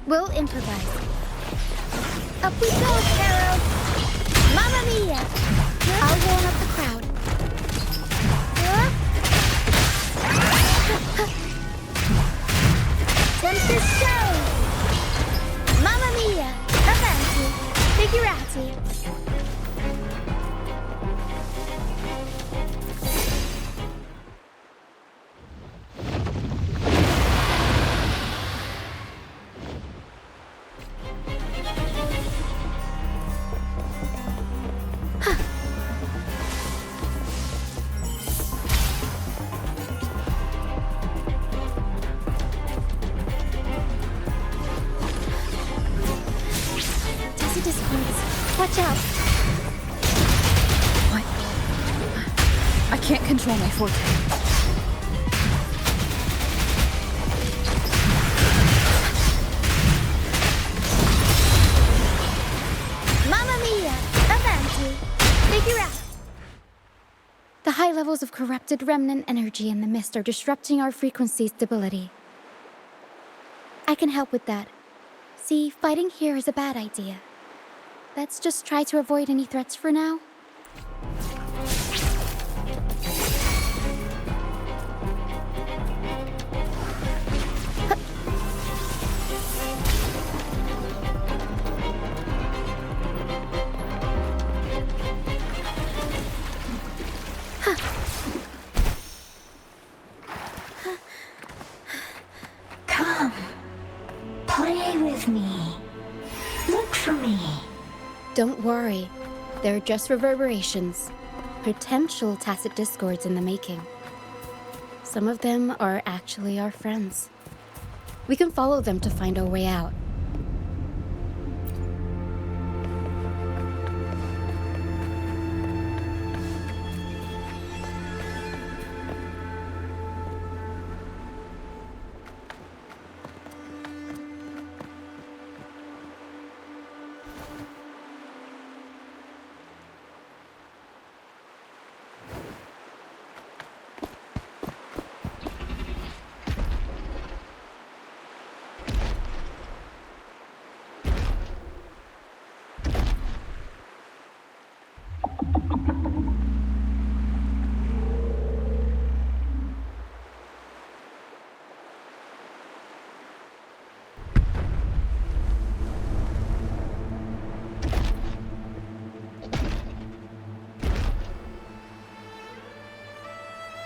We'll improvise. Up we go, Carol! Mamma mia! I'll warm up the crowd. Tempest show! Mamma mia! Avanti! Figurati! Watch out! What? I can't control my forte. Mamma mia! Avanti! Figure out! The high levels of corrupted remnant energy in the mist are disrupting our frequency stability. I can help with that. See, fighting here is a bad idea. Let's just try to avoid any threats for now. Come, play with me. Look for me. Don't worry, they're just reverberations. Potential tacit discords in the making. Some of them are actually our friends. We can follow them to find our way out.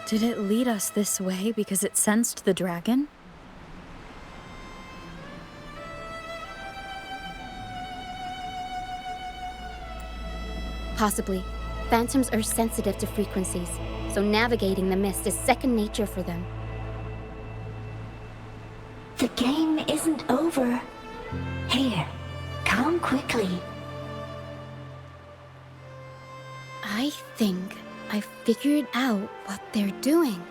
Did it lead us this way because it sensed the dragon? Possibly. Phantoms are sensitive to frequencies, so navigating the mist is second nature for them. The game isn't over. Here, come quickly. I think I figured out what they're doing.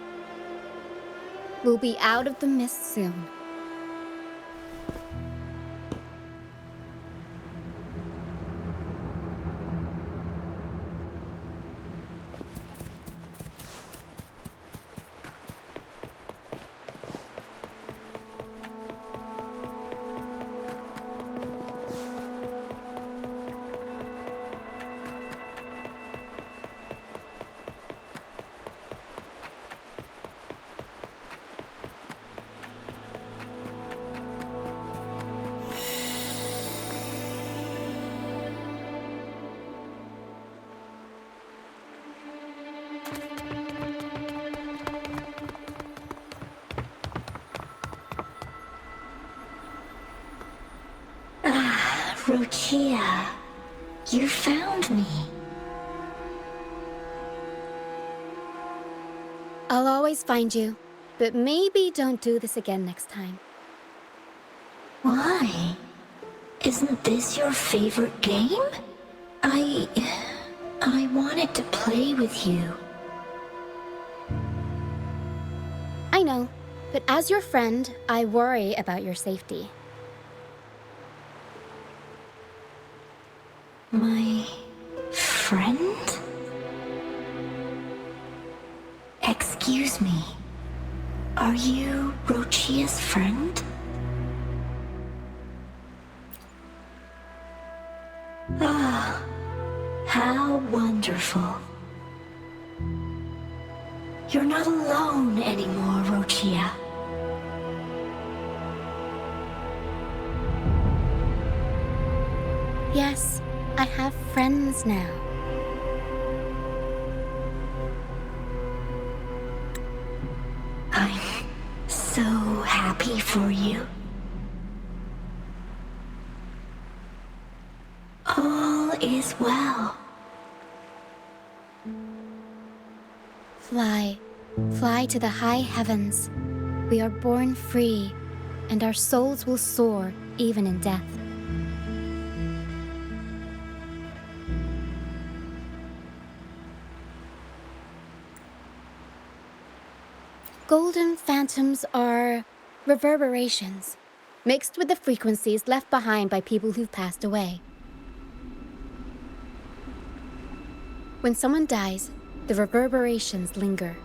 We'll be out of the mist soon. Rochia, you found me. I'll always find you, but maybe don't do this again next time. Why? Isn't this your favorite game? I wanted to play with you. I know, but as your friend, I worry about your safety. My friend? Excuse me. Are you Rochia's friend? wonderful. You're not alone anymore, Rochia. Yes, I have friends now. I'm so happy for you. All is well. Fly, fly to the high heavens. We are born free, and our souls will soar even in death. Golden phantoms are reverberations, mixed with the frequencies left behind by people who've passed away. When someone dies, the reverberations linger.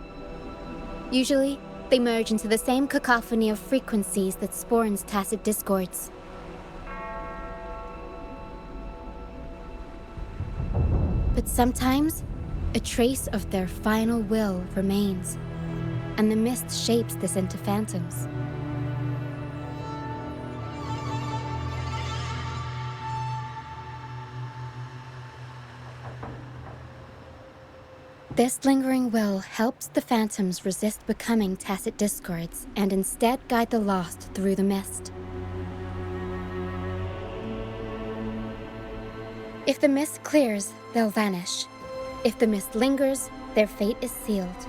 Usually, they merge into the same cacophony of frequencies that spawns tacit discords. But sometimes, a trace of their final will remains, and the mist shapes this into phantoms. This lingering will helps the phantoms resist becoming tacit discords and instead guide the lost through the mist. If the mist clears, they'll vanish. If the mist lingers, their fate is sealed.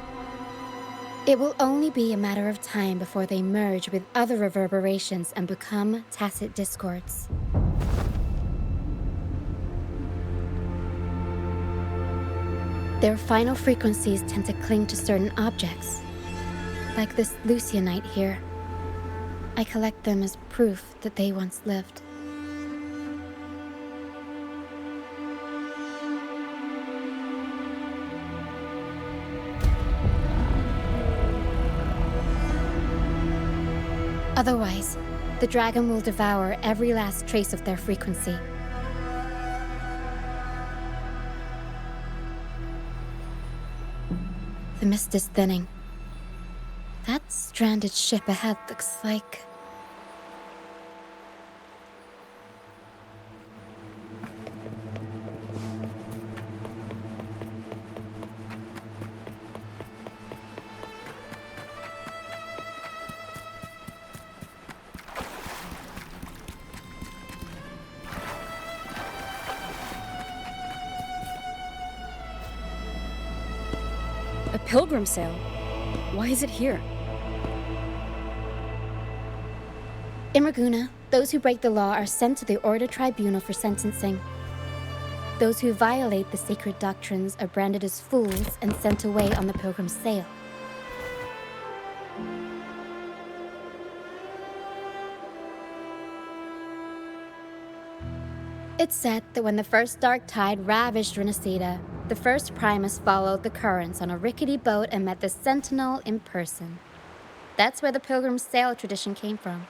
It will only be a matter of time before they merge with other reverberations and become tacit discords. Their final frequencies tend to cling to certain objects, like this Lucianite here. I collect them as proof that they once lived. Otherwise, the dragon will devour every last trace of their frequency. The mist is thinning. That stranded ship ahead looks like... A pilgrim sale? Why is it here? In Raguna, those who break the law are sent to the Order Tribunal for sentencing. Those who violate the sacred doctrines are branded as fools and sent away on the pilgrim sale. It's said that when the first dark tide ravaged Rinascita, the first Primus followed the currents on a rickety boat and met the Sentinel in person. That's where the pilgrim sail tradition came from.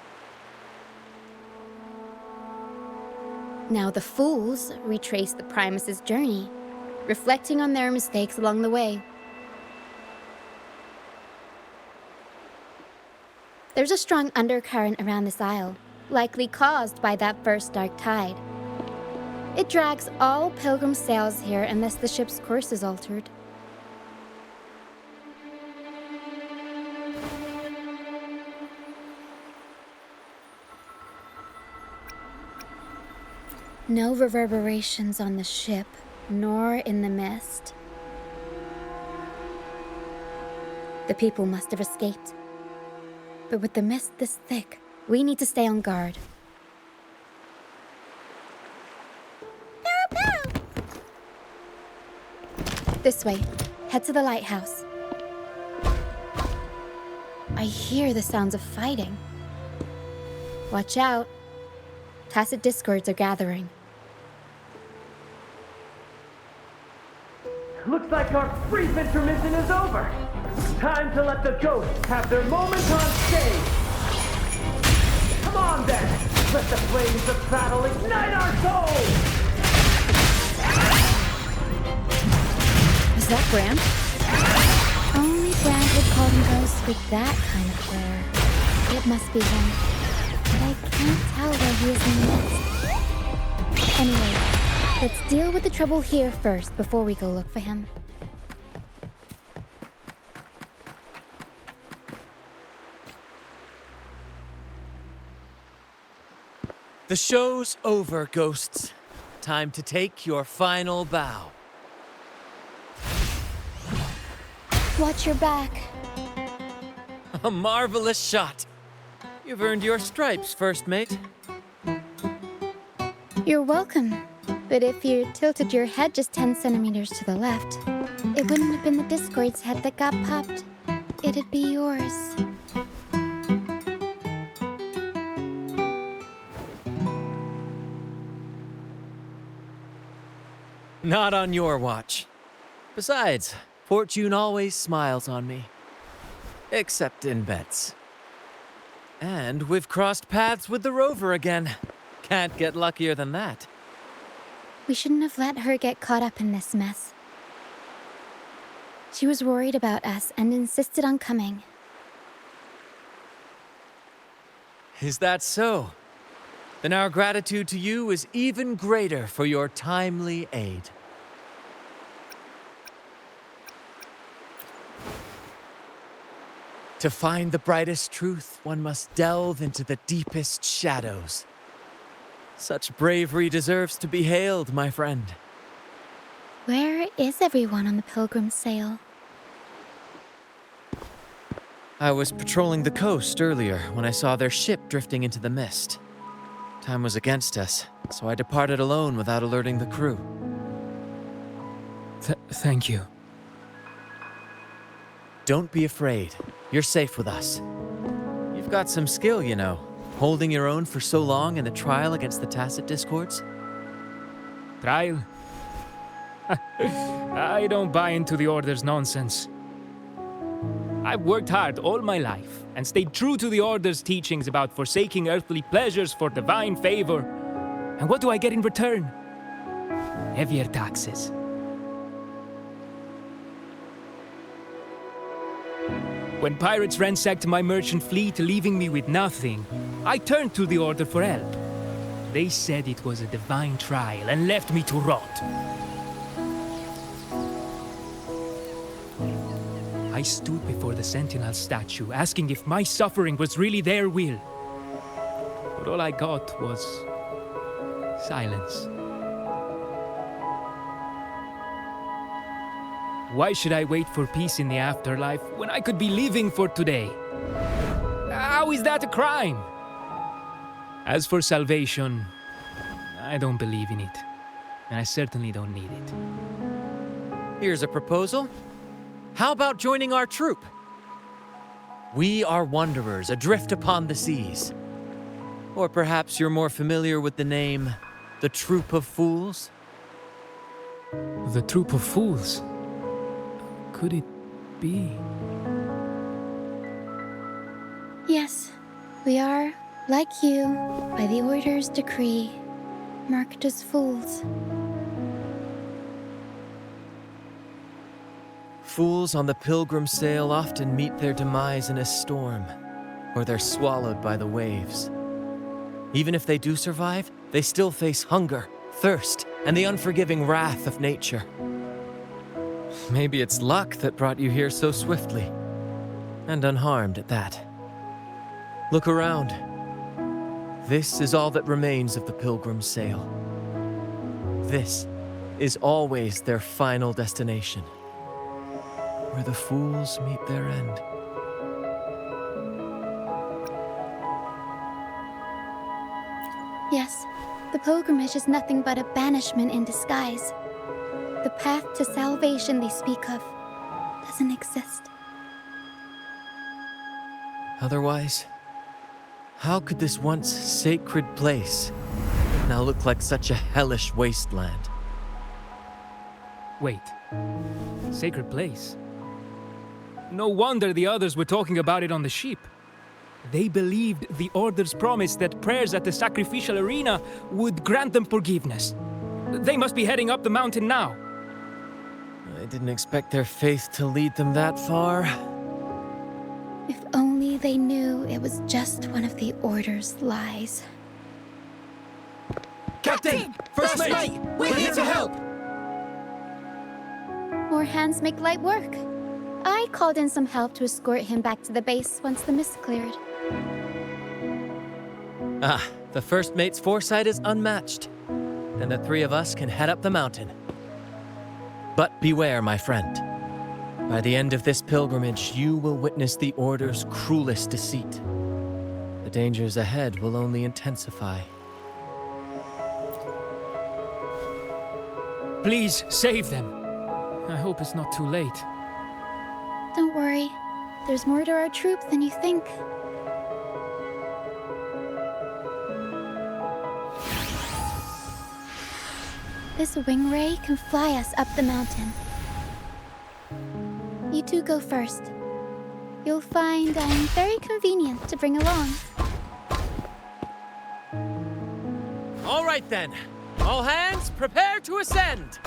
Now the fools retrace the Primus's journey, reflecting on their mistakes along the way. There's a strong undercurrent around this isle, likely caused by that first dark tide. It drags all pilgrim sails here unless the ship's course is altered. No reverberations on the ship, nor in the mist. The people must have escaped. But with the mist this thick, we need to stay on guard. This way. Head to the lighthouse. I hear the sounds of fighting. Watch out. Tacit discords are gathering. Looks like our brief intermission is over. Time to let the ghosts have their moment on stage. Come on then. Let the flames of battle ignite our souls. Is that Grant? Only Brand would call him ghost with that kind of flair. It must be him. But I can't tell where he is in the midst. Anyway, let's deal with the trouble here first before we go look for him. The show's over, ghosts. Time to take your final bow. Watch your back. A marvelous shot. You've earned your stripes, first mate. You're welcome. But if you tilted your head just 10 centimeters to the left, it wouldn't have been the Discord's head that got popped. It'd be yours. Not on your watch. Besides, fortune always smiles on me. Except in bets. And we've crossed paths with the Rover again. Can't get luckier than that. We shouldn't have let her get caught up in this mess. She was worried about us and insisted on coming. Is that so? Then our gratitude to you is even greater for your timely aid. To find the brightest truth, one must delve into the deepest shadows. Such bravery deserves to be hailed, my friend. Where is everyone on the Pilgrim's sail? I was patrolling the coast earlier when I saw their ship drifting into the mist. Time was against us, so I departed alone without alerting the crew. Thank you. Don't be afraid. You're safe with us. You've got some skill, you know, holding your own for so long in a trial against the Tacit Discords. Trial? I don't buy into the Order's nonsense. I've worked hard all my life and stayed true to the Order's teachings about forsaking earthly pleasures for divine favor. And what do I get in return? Heavier taxes. When pirates ransacked my merchant fleet, leaving me with nothing, I turned to the Order for help. They said it was a divine trial and left me to rot. I stood before the Sentinel statue, asking if my suffering was really their will. But all I got was silence. Why should I wait for peace in the afterlife when I could be living for today? How is that a crime? As for salvation, I don't believe in it. And I certainly don't need it. Here's a proposal. How about joining our troop? We are wanderers adrift upon the seas. Or perhaps you're more familiar with the name, the Troop of Fools? The Troop of Fools? Could it be? Yes, we are, like you, by the Order's decree, marked as fools. Fools on the pilgrim sail often meet their demise in a storm, or they're swallowed by the waves. Even if they do survive, they still face hunger, thirst, and the unforgiving wrath of nature. Maybe it's luck that brought you here so swiftly, and unharmed at that. Look around. This is all that remains of the pilgrim's sail. This is always their final destination, where the fools meet their end. Yes, the pilgrimage is nothing but a banishment in disguise. The path to salvation they speak of doesn't exist. Otherwise, how could this once sacred place now look like such a hellish wasteland? Wait. Sacred place? No wonder the others were talking about it on the ship. They believed the Order's promise that prayers at the sacrificial arena would grant them forgiveness. They must be heading up the mountain now. didn't expect their faith to lead them that far. If only they knew it was just one of the Order's lies. Captain! First mate! We're here to help! More hands make light work. I called in some help to escort him back to the base once the mist cleared. Ah, the first mate's foresight is unmatched. And the three of us can head up the mountain. But beware, my friend. By the end of this pilgrimage, you will witness the Order's cruelest deceit. The dangers ahead will only intensify. Please, save them. I hope it's not too late. Don't worry. There's more to our troop than you think. This wing ray can fly us up the mountain. You two go first. You'll find I'm very convenient to bring along. All right then. All hands, prepare to ascend!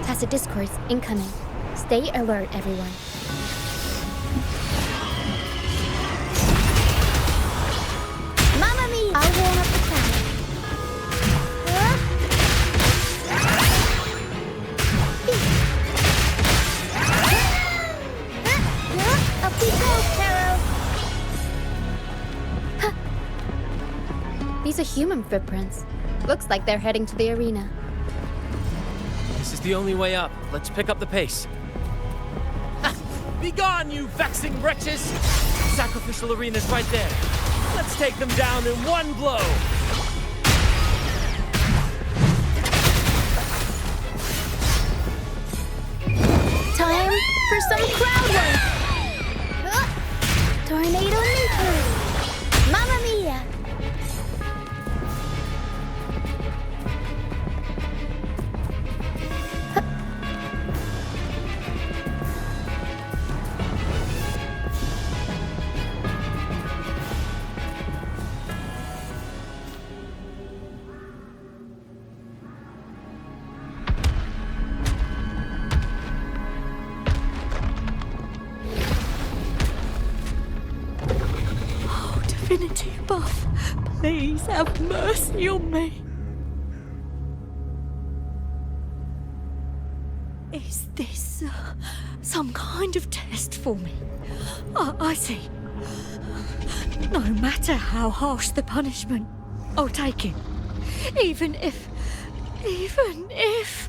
Tacit discourse incoming. Stay alert, everyone. Mamma mia! I'll warm up the crowd. Up we go, Taro! These are human footprints. Looks like they're heading to the arena. This is the only way up. Let's pick up the pace. Ha! Begone, you vexing wretches! Sacrificial arena's right there. Let's take them down in one blow! Time for some crowd work! Tornado nuclear! Mamma mia! Divinity above, please have mercy on me. Is this some kind of test for me? I see. No matter how harsh the punishment, I'll take it. Even if... Even if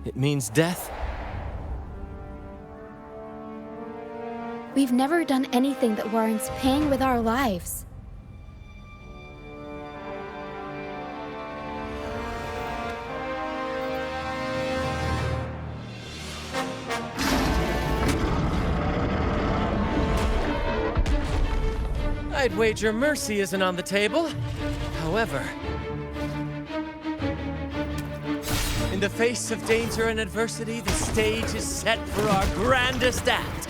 it means death? We've never done anything that warrants paying with our lives. I'd wager mercy isn't on the table. However, in the face of danger and adversity, the stage is set for our grandest act.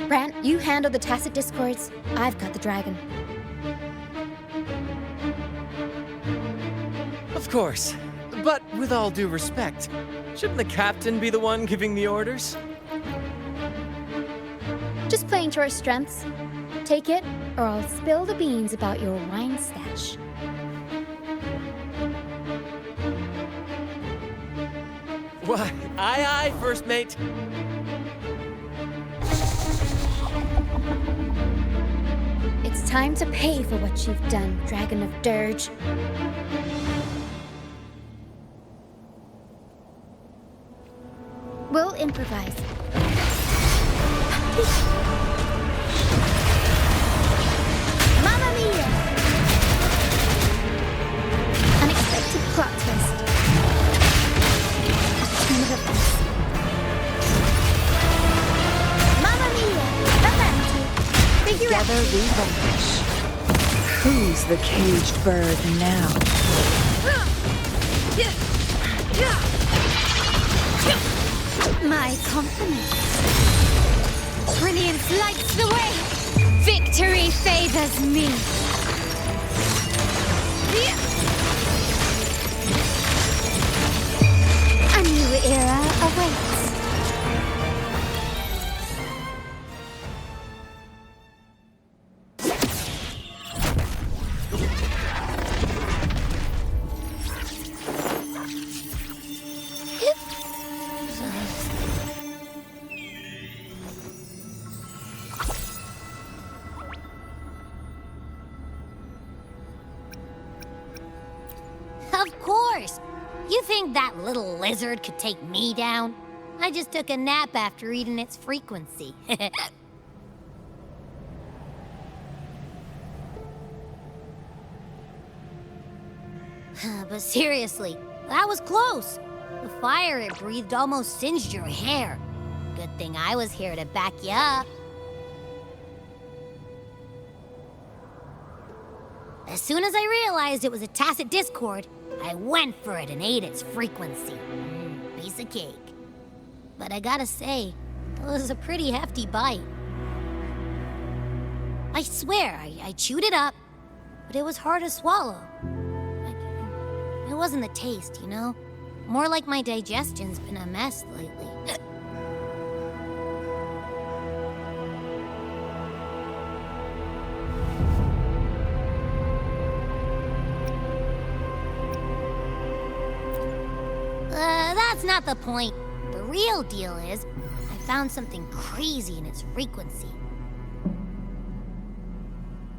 Brant, you handle the tacit discords. I've got the dragon. Of course. But with all due respect, shouldn't the captain be the one giving the orders? Just playing to our strengths. Take it, or I'll spill the beans about your wine stash. Why, aye, first mate. It's time to pay for what you've done, Dragon of Dirge. We'll improvise. Mamma mia! Unexpected plot twist. Turn of events. Mamma mia! Lament! Figure out. Together we vanquish. Who's the caged bird now? My compliments. Brilliance lights the way. Victory favors me. A new era awaits. Of course! You think that little lizard could take me down? I just took a nap after reading its frequency. But seriously, that was close. The fire it breathed almost singed your hair. Good thing I was here to back you up. As soon as I realized it was a tacit discord, I went for it and ate its frequency. Piece of cake. But I gotta say, it was a pretty hefty bite. I swear, I chewed it up, but it was hard to swallow. It wasn't the taste, you know? More like my digestion's been a mess lately. That's not the point. The real deal is, I found something crazy in its frequency.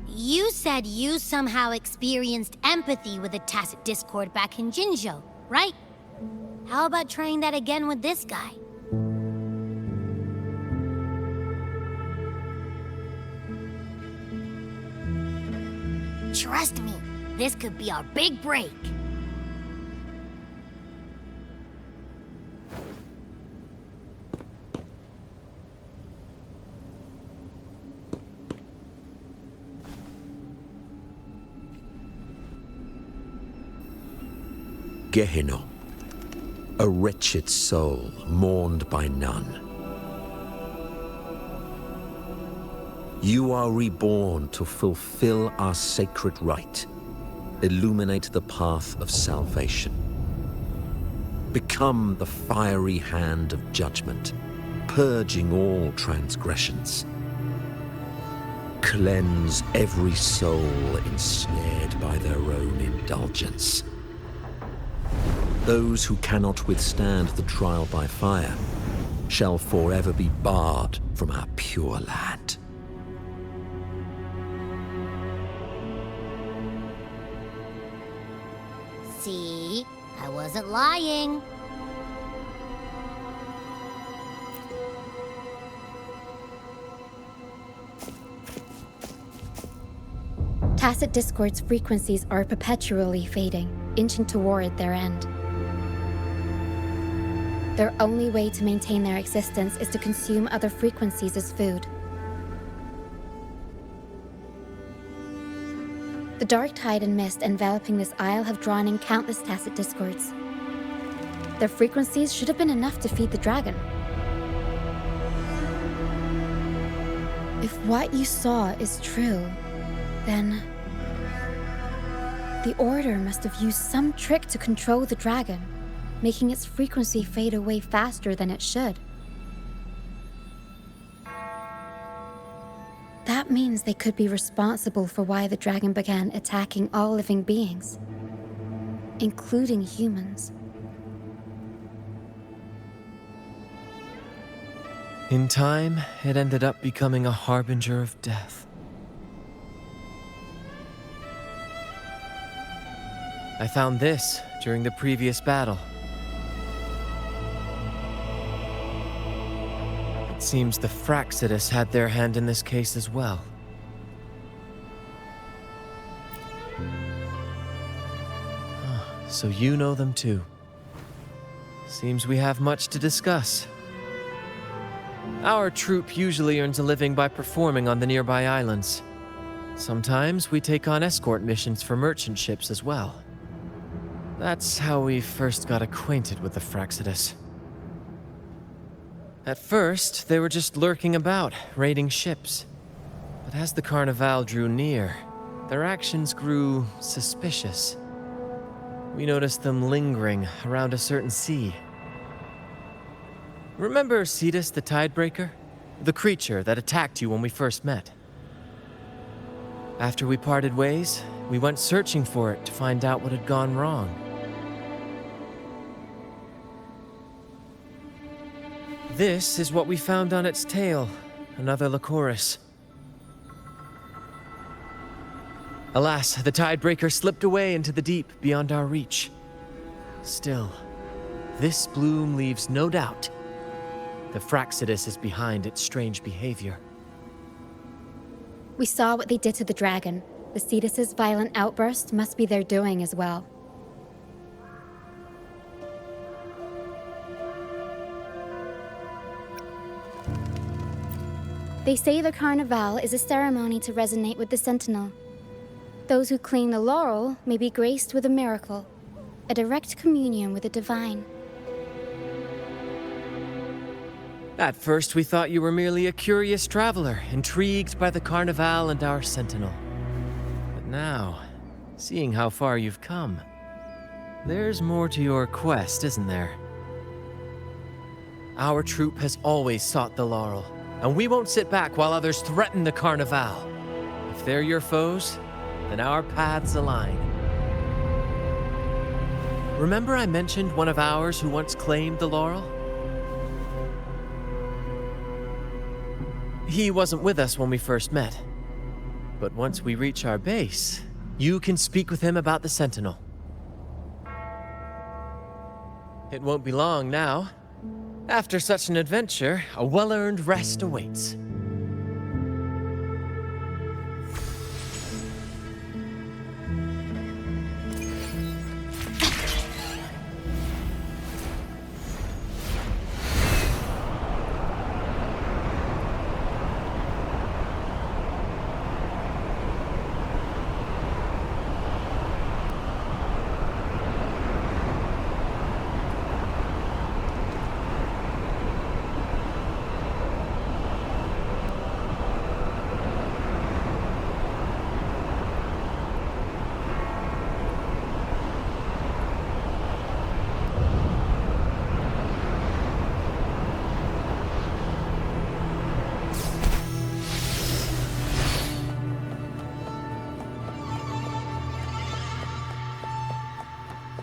You said you somehow experienced empathy with the tacit discord back in Jinzhou, right? How about trying that again with this guy? Trust me, this could be our big break. Gehenna, a wretched soul mourned by none. You are reborn to fulfill our sacred rite, illuminate the path of salvation. Become the fiery hand of judgment, purging all transgressions. Cleanse every soul ensnared by their own indulgence. Those who cannot withstand the trial by fire shall forever be barred from our pure land. See? I wasn't lying. Tacit discord's frequencies are perpetually fading, inching toward their end. Their only way to maintain their existence is to consume other frequencies as food. The dark tide and mist enveloping this isle have drawn in countless tacit discords. Their frequencies should have been enough to feed the dragon. If what you saw is true, then the Order must have used some trick to control the dragon, making its frequency fade away faster than it should. That means they could be responsible for why the dragon began attacking all living beings, including humans. In time, it ended up becoming a harbinger of death. I found this during the previous battle. It seems the Fraxidus had their hand in this case as well. So you know them too. Seems we have much to discuss. Our troop usually earns a living by performing on the nearby islands. Sometimes we take on escort missions for merchant ships as well. That's how we first got acquainted with the Fraxidus. At first, they were just lurking about, raiding ships. But as the Carnival drew near, their actions grew suspicious. We noticed them lingering around a certain sea. Remember Cetus the Tidebreaker? The creature that attacked you when we first met? After we parted ways, we went searching for it to find out what had gone wrong. This is what we found on its tail, another Lycoris. Alas, the Tidebreaker slipped away into the deep beyond our reach. Still, this bloom leaves no doubt. The Fraxidus is behind its strange behavior. We saw what they did to the dragon. The Cetus's violent outburst must be their doing as well. They say the Carnival is a ceremony to resonate with the Sentinel. Those who claim the laurel may be graced with a miracle, a direct communion with the divine. At first, we thought you were merely a curious traveler, intrigued by the Carnival and our Sentinel. But now, seeing how far you've come, there's more to your quest, isn't there? Our troop has always sought the laurel, and we won't sit back while others threaten the Carnival. If they're your foes, then our paths align. Remember I mentioned one of ours who once claimed the laurel? He wasn't with us when we first met. But once we reach our base, you can speak with him about the Sentinel. It won't be long now. After such an adventure, a well-earned rest awaits.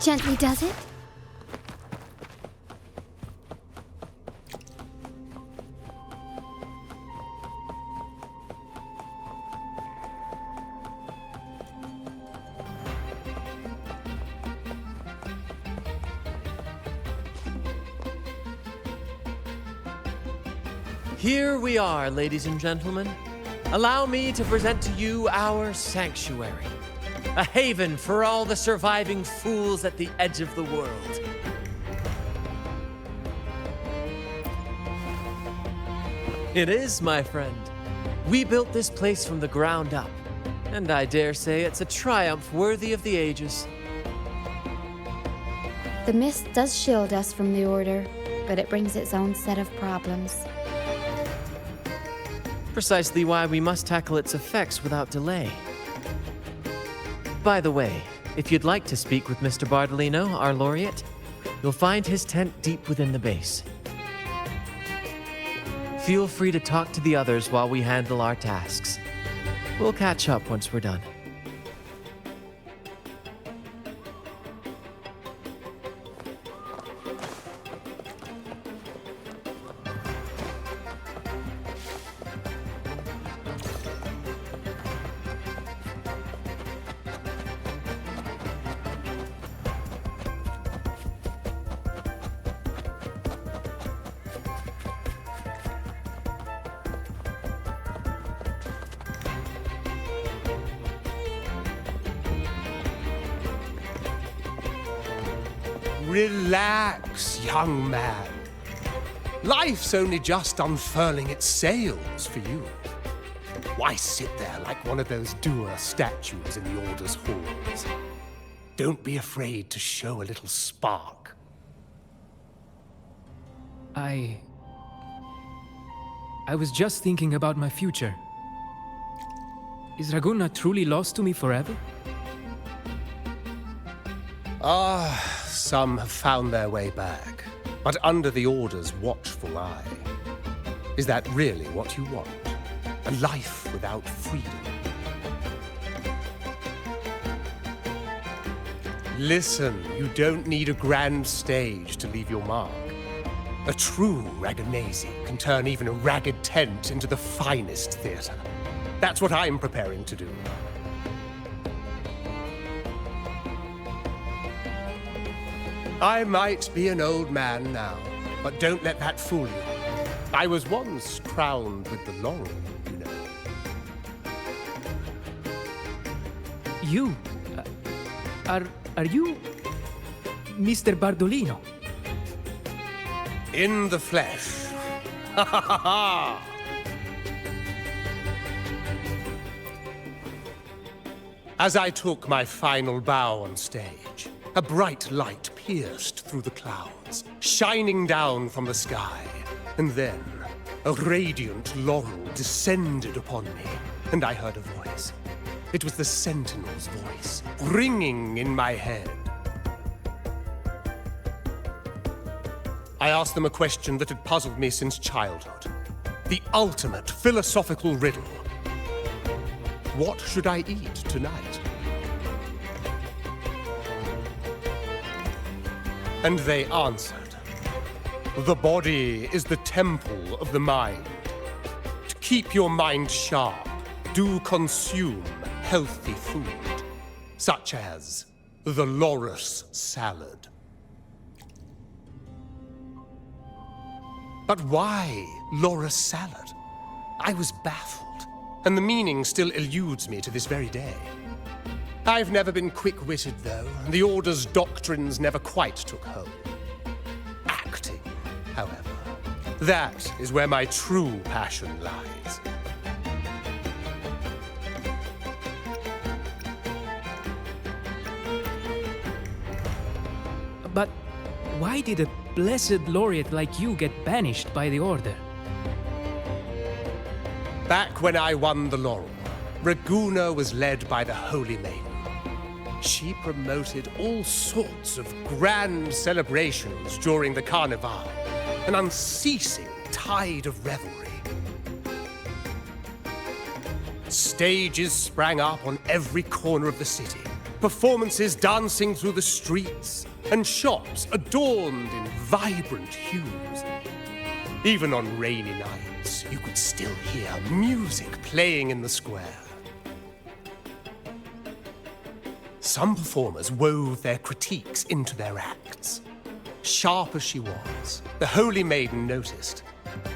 Gently does it? Here we are, ladies and gentlemen. Allow me to present to you our sanctuary. A haven for all the surviving fools at the edge of the world. It is, my friend. We built this place from the ground up, and I dare say it's a triumph worthy of the ages. The mist does shield us from the Order, but it brings its own set of problems. Precisely why we must tackle its effects without delay. By the way, if you'd like to speak with Mr. Bardolino, our laureate, you'll find his tent deep within the base. Feel free to talk to the others while we handle our tasks. We'll catch up once we're done. relax, young man. Life's only just unfurling its sails for you. Why sit there like one of those dour statues in the Order's halls? Don't be afraid to show a little spark. I was just thinking about my future. Is Raguna truly lost to me forever? Some have found their way back, but under the Order's watchful eye. Is that really what you want? A life without freedom? Listen, you don't need a grand stage to leave your mark. A true Raganazi can turn even a ragged tent into the finest theater. That's what I'm preparing to do. I might be an old man now, but don't let that fool you. I was once crowned with the laurel, you know. You? Are you Mr. Bardolino? In the flesh. Ha ha ha ha! As I took my final bow on stage, a bright light pierced through the clouds, shining down from the sky. And then, a radiant laurel descended upon me, and I heard a voice. It was the Sentinel's voice, ringing in my head. I asked them a question that had puzzled me since childhood. The ultimate philosophical riddle. What should I eat tonight? And they answered. The body is the temple of the mind. To keep your mind sharp, do consume healthy food, such as the loris salad. But why loris salad? I was baffled, and the meaning still eludes me to this very day. I've never been quick-witted, though, and the Order's doctrines never quite took hold. Acting, however, that is where my true passion lies. But why did a blessed laureate like you get banished by the Order? Back when I won the laurel, Raguna was led by the Holy Maiden. She promoted all sorts of grand celebrations during the Carnival, an unceasing tide of revelry. Stages sprang up on every corner of the city, performances dancing through the streets, and shops adorned in vibrant hues. Even on rainy nights, you could still hear music playing in the square. Some performers wove their critiques into their acts. Sharp as she was, the Holy Maiden noticed.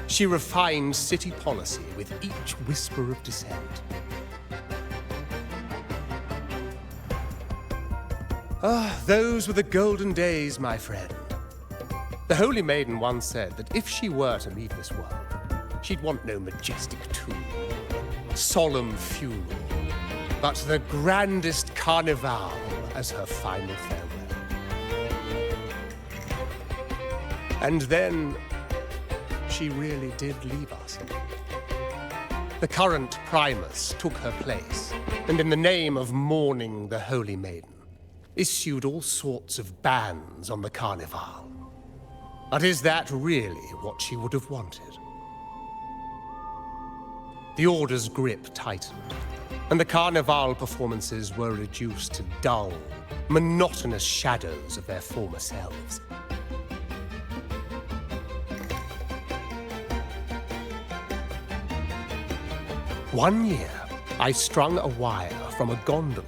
She refined city policy with each whisper of dissent. Those were the golden days, my friend. The Holy Maiden once said that if she were to leave this world, she'd want no majestic tomb, solemn funeral, but the grandest carnival as her final farewell. And then, she really did leave us. The current Primus took her place, and in the name of mourning the Holy Maiden, issued all sorts of bans on the Carnival. But is that really what she would have wanted? The Order's grip tightened, and the Carnival performances were reduced to dull, monotonous shadows of their former selves. One year, I strung a wire from a gondola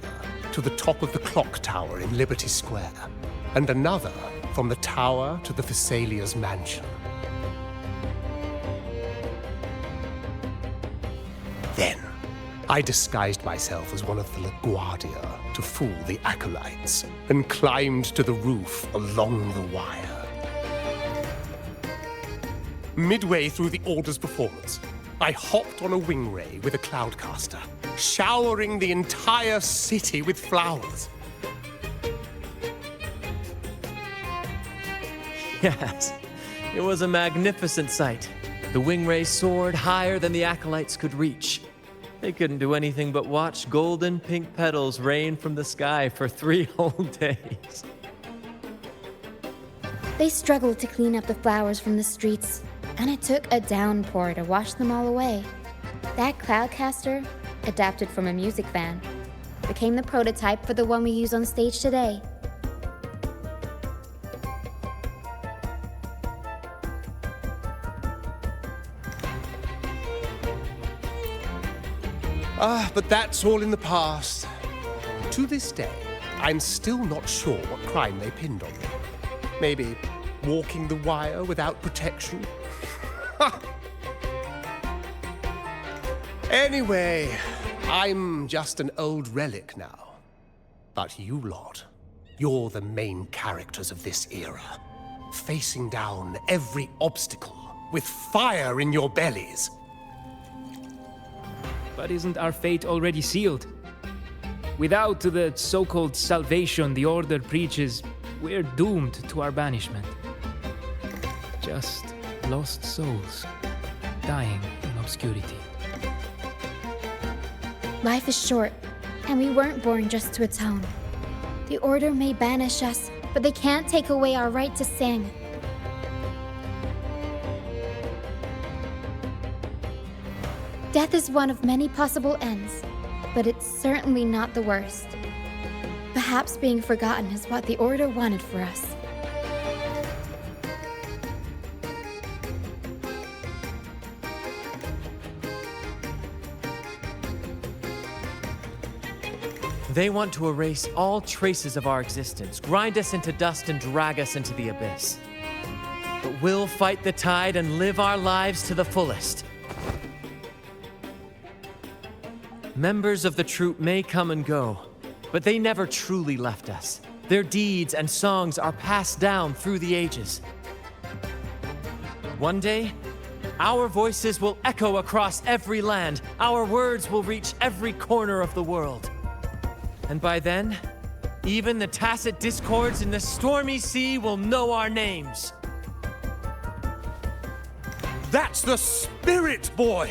to the top of the clock tower in Liberty Square, and another from the tower to the Thessalia's mansion. Then, I disguised myself as one of the LaGuardia to fool the acolytes, and climbed to the roof along the wire. Midway through the Order's performance, I hopped on a wing ray with a cloudcaster, showering the entire city with flowers. Yes, it was a magnificent sight. The wing rays soared higher than the acolytes could reach. They couldn't do anything but watch golden pink petals rain from the sky for 3 whole days. They struggled to clean up the flowers from the streets, and it took a downpour to wash them all away. That cloudcaster, adapted from a music van, became the prototype for the one we use on stage today. But that's all in the past. To this day, I'm still not sure what crime they pinned on me. Maybe walking the wire without protection? Anyway, I'm just an old relic now. But you lot, you're the main characters of this era, facing down every obstacle with fire in your bellies. But isn't our fate already sealed? Without the so-called salvation the Order preaches, we're doomed to our banishment. Just lost souls, dying in obscurity. Life is short, and we weren't born just to atone. The Order may banish us, but they can't take away our right to sing. Death is one of many possible ends, but it's certainly not the worst. Perhaps being forgotten is what the Order wanted for us. They want to erase all traces of our existence, grind us into dust and drag us into the abyss. But we'll fight the tide and live our lives to the fullest. Members of the troupe may come and go, but they never truly left us. Their deeds and songs are passed down through the ages. One day, our voices will echo across every land. Our words will reach every corner of the world. And by then, even the tacit discords in the stormy sea will know our names. That's the spirit, boy!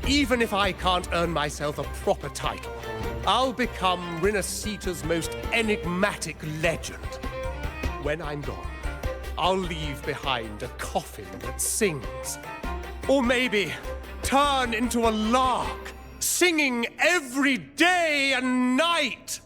Even if I can't earn myself a proper title, I'll become Rinascita's most enigmatic legend. When I'm gone, I'll leave behind a coffin that sings. Or maybe turn into a lark, singing every day and night!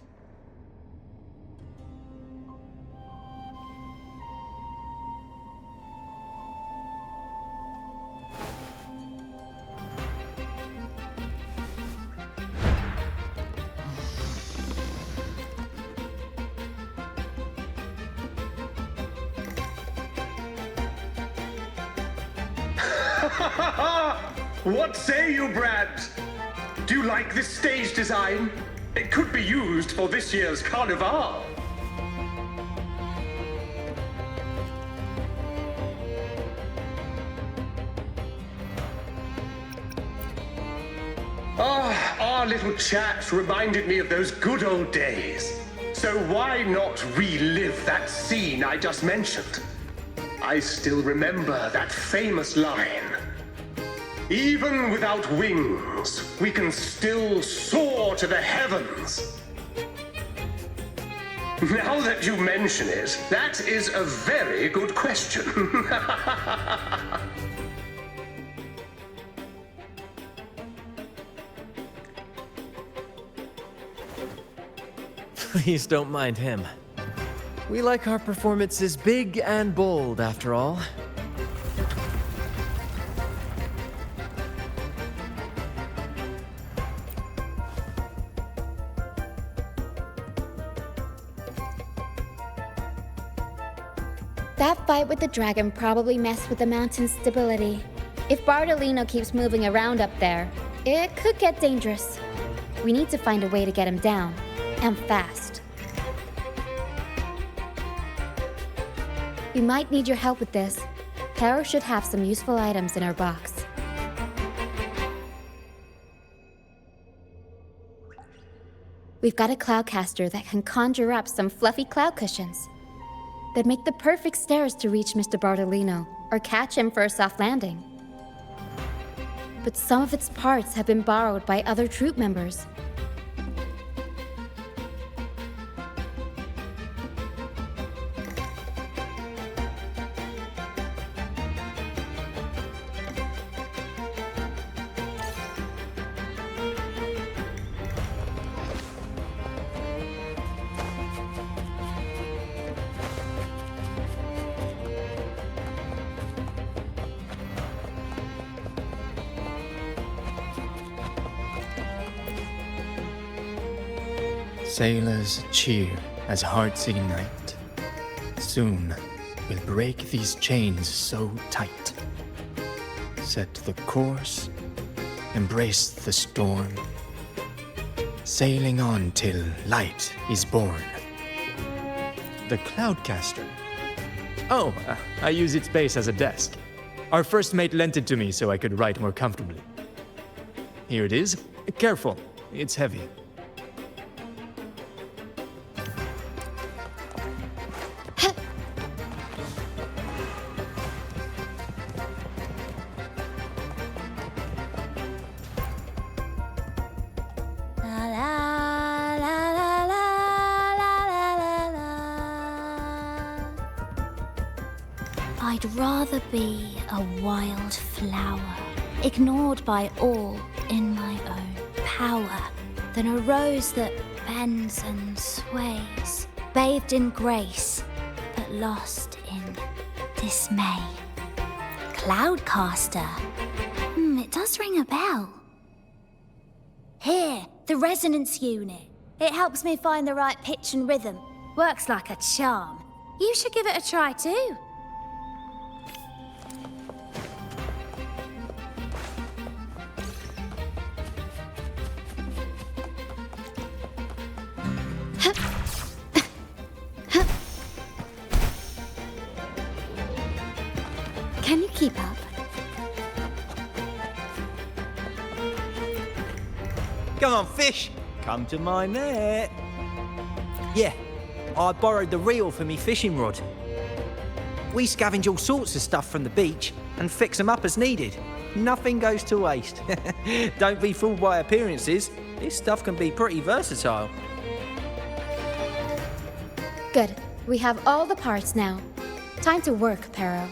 What say you, Brad? Do you like this stage design? It could be used for this year's carnival. Our little chat reminded me of those good old days. So why not relive that scene I just mentioned? I still remember that famous line. Even without wings, we can still soar to the heavens. Now that you mention it, that is a very good question. Please don't mind him. We like our performances big and bold, after all. That fight with the dragon probably messed with the mountain's stability. If Bartolino keeps moving around up there, It could get dangerous. We need to find a way to get him down, and fast. We might need your help with this. Pero should have some useful items in our box. We've got a cloudcaster that can conjure up some fluffy cloud cushions. They'd make the perfect stairs to reach Mr. Bardolino, or catch him for a soft landing. But some of its parts have been borrowed by other troop members. Sailors cheer as hearts ignite. Soon we'll break these chains so tight. Set the course, embrace the storm, sailing on till light is born. The Cloudcaster. Oh, I use its base as a desk. Our first mate lent it to me so I could write more comfortably. Here it is. Careful, it's heavy. I'd rather be a wild flower, ignored by all in my own power, than a rose that bends and sways, bathed in grace, but lost in dismay. Cloudcaster. It does ring a bell. Here, the resonance unit. It helps me find the right pitch and rhythm. Works like a charm. You should give it a try too. Can you keep up? Come on, fish. Come to my net. Yeah, I borrowed the reel for me fishing rod. We scavenge all sorts of stuff from the beach and fix them up as needed. Nothing goes to waste. Don't be fooled by appearances. This stuff can be pretty versatile. Good. We have all the parts now. Time to work, Pero.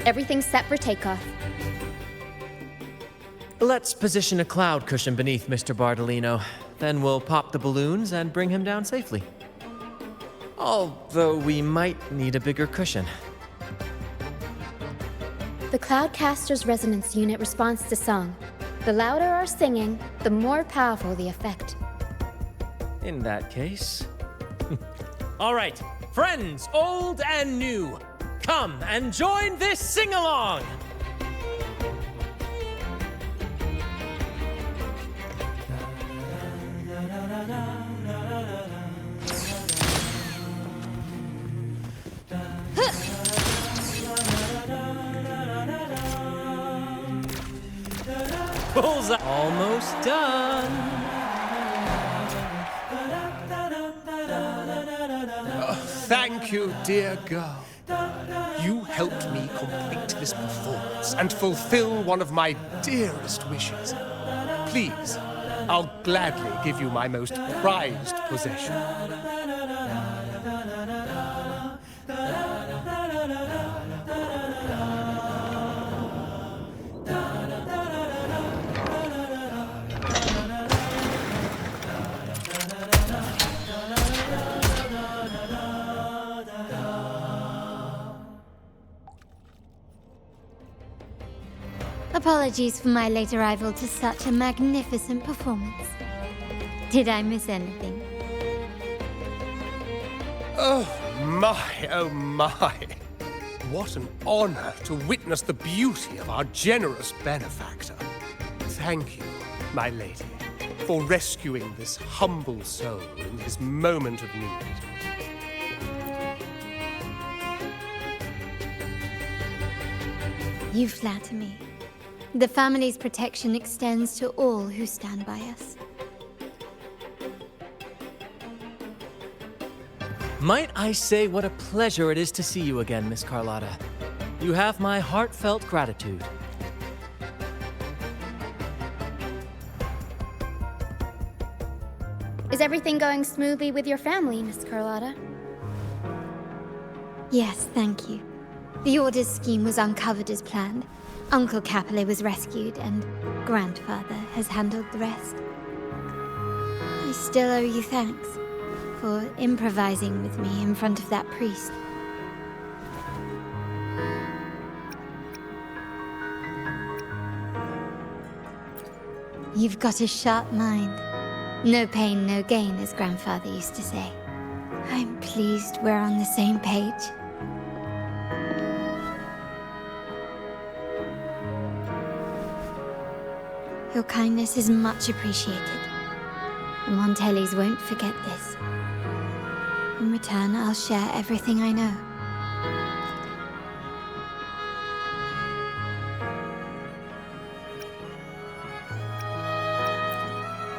Everything's set for takeoff. Let's position a cloud cushion beneath Mr. Bardolino. Then we'll pop the balloons and bring him down safely. Although we might need a bigger cushion. The Cloudcaster's resonance unit responds to song. The louder our singing, the more powerful the effect. In that case... All right, friends, old and new, come and join this sing-along! Bullseye! Almost done! Thank you, dear girl. You helped me complete this performance and fulfill one of my dearest wishes. Please, I'll gladly give you my most prized possession. Apologies for my late arrival to such a magnificent performance. Did I miss anything? Oh my. What an honor to witness the beauty of our generous benefactor. Thank you, my lady, for rescuing this humble soul in his moment of need. You flatter me. The family's protection extends to all who stand by us. Might I say what a pleasure it is to see you again, Miss Carlotta. You have my heartfelt gratitude. Is everything going smoothly with your family, Miss Carlotta? Yes, thank you. The Order's scheme was uncovered as planned. Uncle Capilet was rescued, and Grandfather has handled the rest. I still owe you thanks for improvising with me in front of that priest. You've got a sharp mind. No pain, no gain, as Grandfather used to say. I'm pleased we're on the same page. Your kindness is much appreciated. The Montellis won't forget this. In return, I'll share everything I know.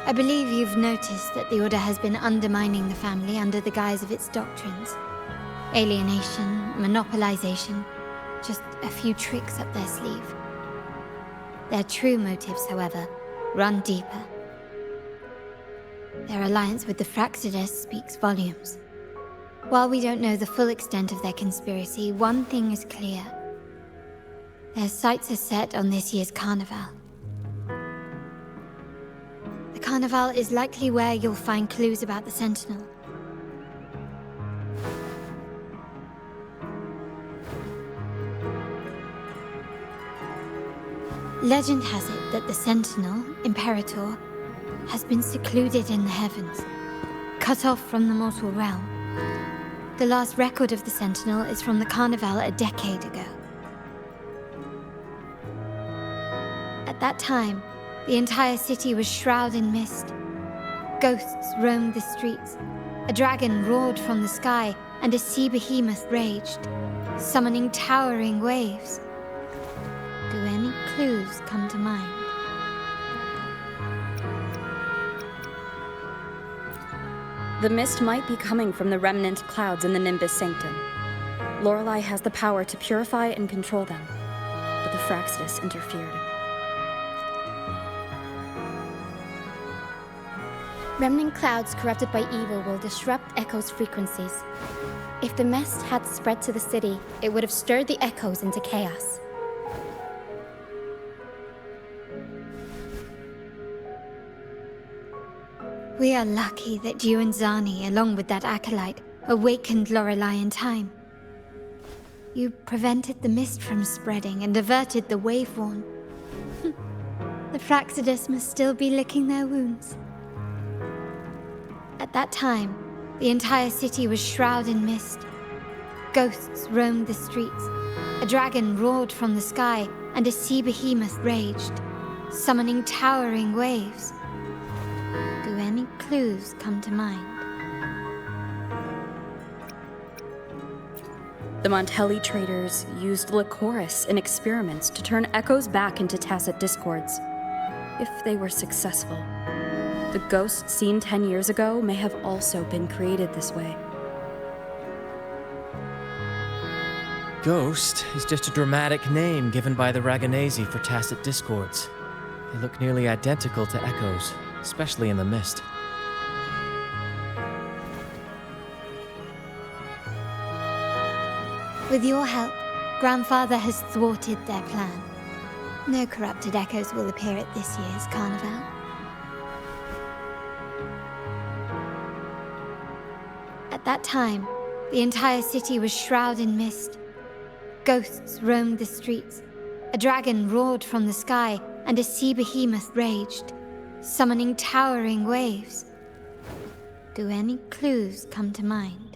I believe you've noticed that the Order has been undermining the family under the guise of its doctrines. Alienation, monopolization, just a few tricks up their sleeve. Their true motives, however, run deeper. Their alliance with the Fraxides speaks volumes. While we don't know the full extent of their conspiracy, one thing is clear. Their sights are set on this year's carnival. The carnival is likely where you'll find clues about the Sentinel. Legend has it that the Sentinel, Imperator, has been secluded in the heavens, cut off from the mortal realm. The last record of the Sentinel is from the Carnival a decade ago. At that time, the entire city was shrouded in mist. Ghosts roamed the streets. A dragon roared from the sky, and a sea behemoth raged, summoning towering waves. Do any clues come to mind? The mist might be coming from the remnant clouds in the Nimbus Sanctum. Lorelei has the power to purify and control them, but the Fraxides interfered. Remnant clouds corrupted by evil will disrupt Echo's frequencies. If the mist had spread to the city, it would have stirred the Echoes into chaos. We are lucky that you and Zani, along with that acolyte, awakened Lorelei in time. You prevented the mist from spreading and averted the Waveworn. The Fraxides must still be licking their wounds. At that time, the entire city was shrouded in mist. Ghosts roamed the streets. A dragon roared from the sky, and a sea behemoth raged, summoning towering waves. Do any clues come to mind? The Montelli traders used Lycoris in experiments to turn echoes back into tacit discords. If they were successful, the ghosts seen 10 years ago may have also been created this way. Ghost is just a dramatic name given by the Raganesi for tacit discords. They look nearly identical to echoes, especially in the mist. With your help, Grandfather has thwarted their plan. No corrupted echoes will appear at this year's carnival. At that time, the entire city was shrouded in mist. Ghosts roamed the streets. A dragon roared from the sky, and a sea behemoth raged, summoning towering waves. Do any clues come to mind?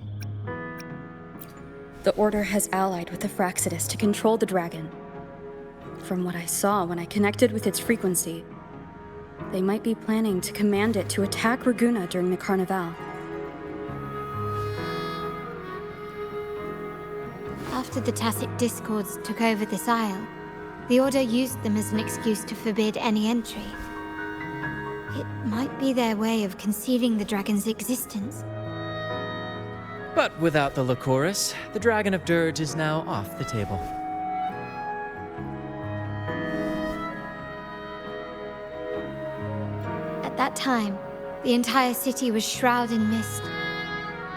The Order has allied with the Fraccidus to control the dragon. From what I saw when I connected with its frequency, they might be planning to command it to attack Raguna during the Carnival. After the Tacit Discords took over this isle, the Order used them as an excuse to forbid any entry. It might be their way of concealing the dragon's existence. But without the Lycoris, the Dragon of Dirge is now off the table. At that time, the entire city was shrouded in mist.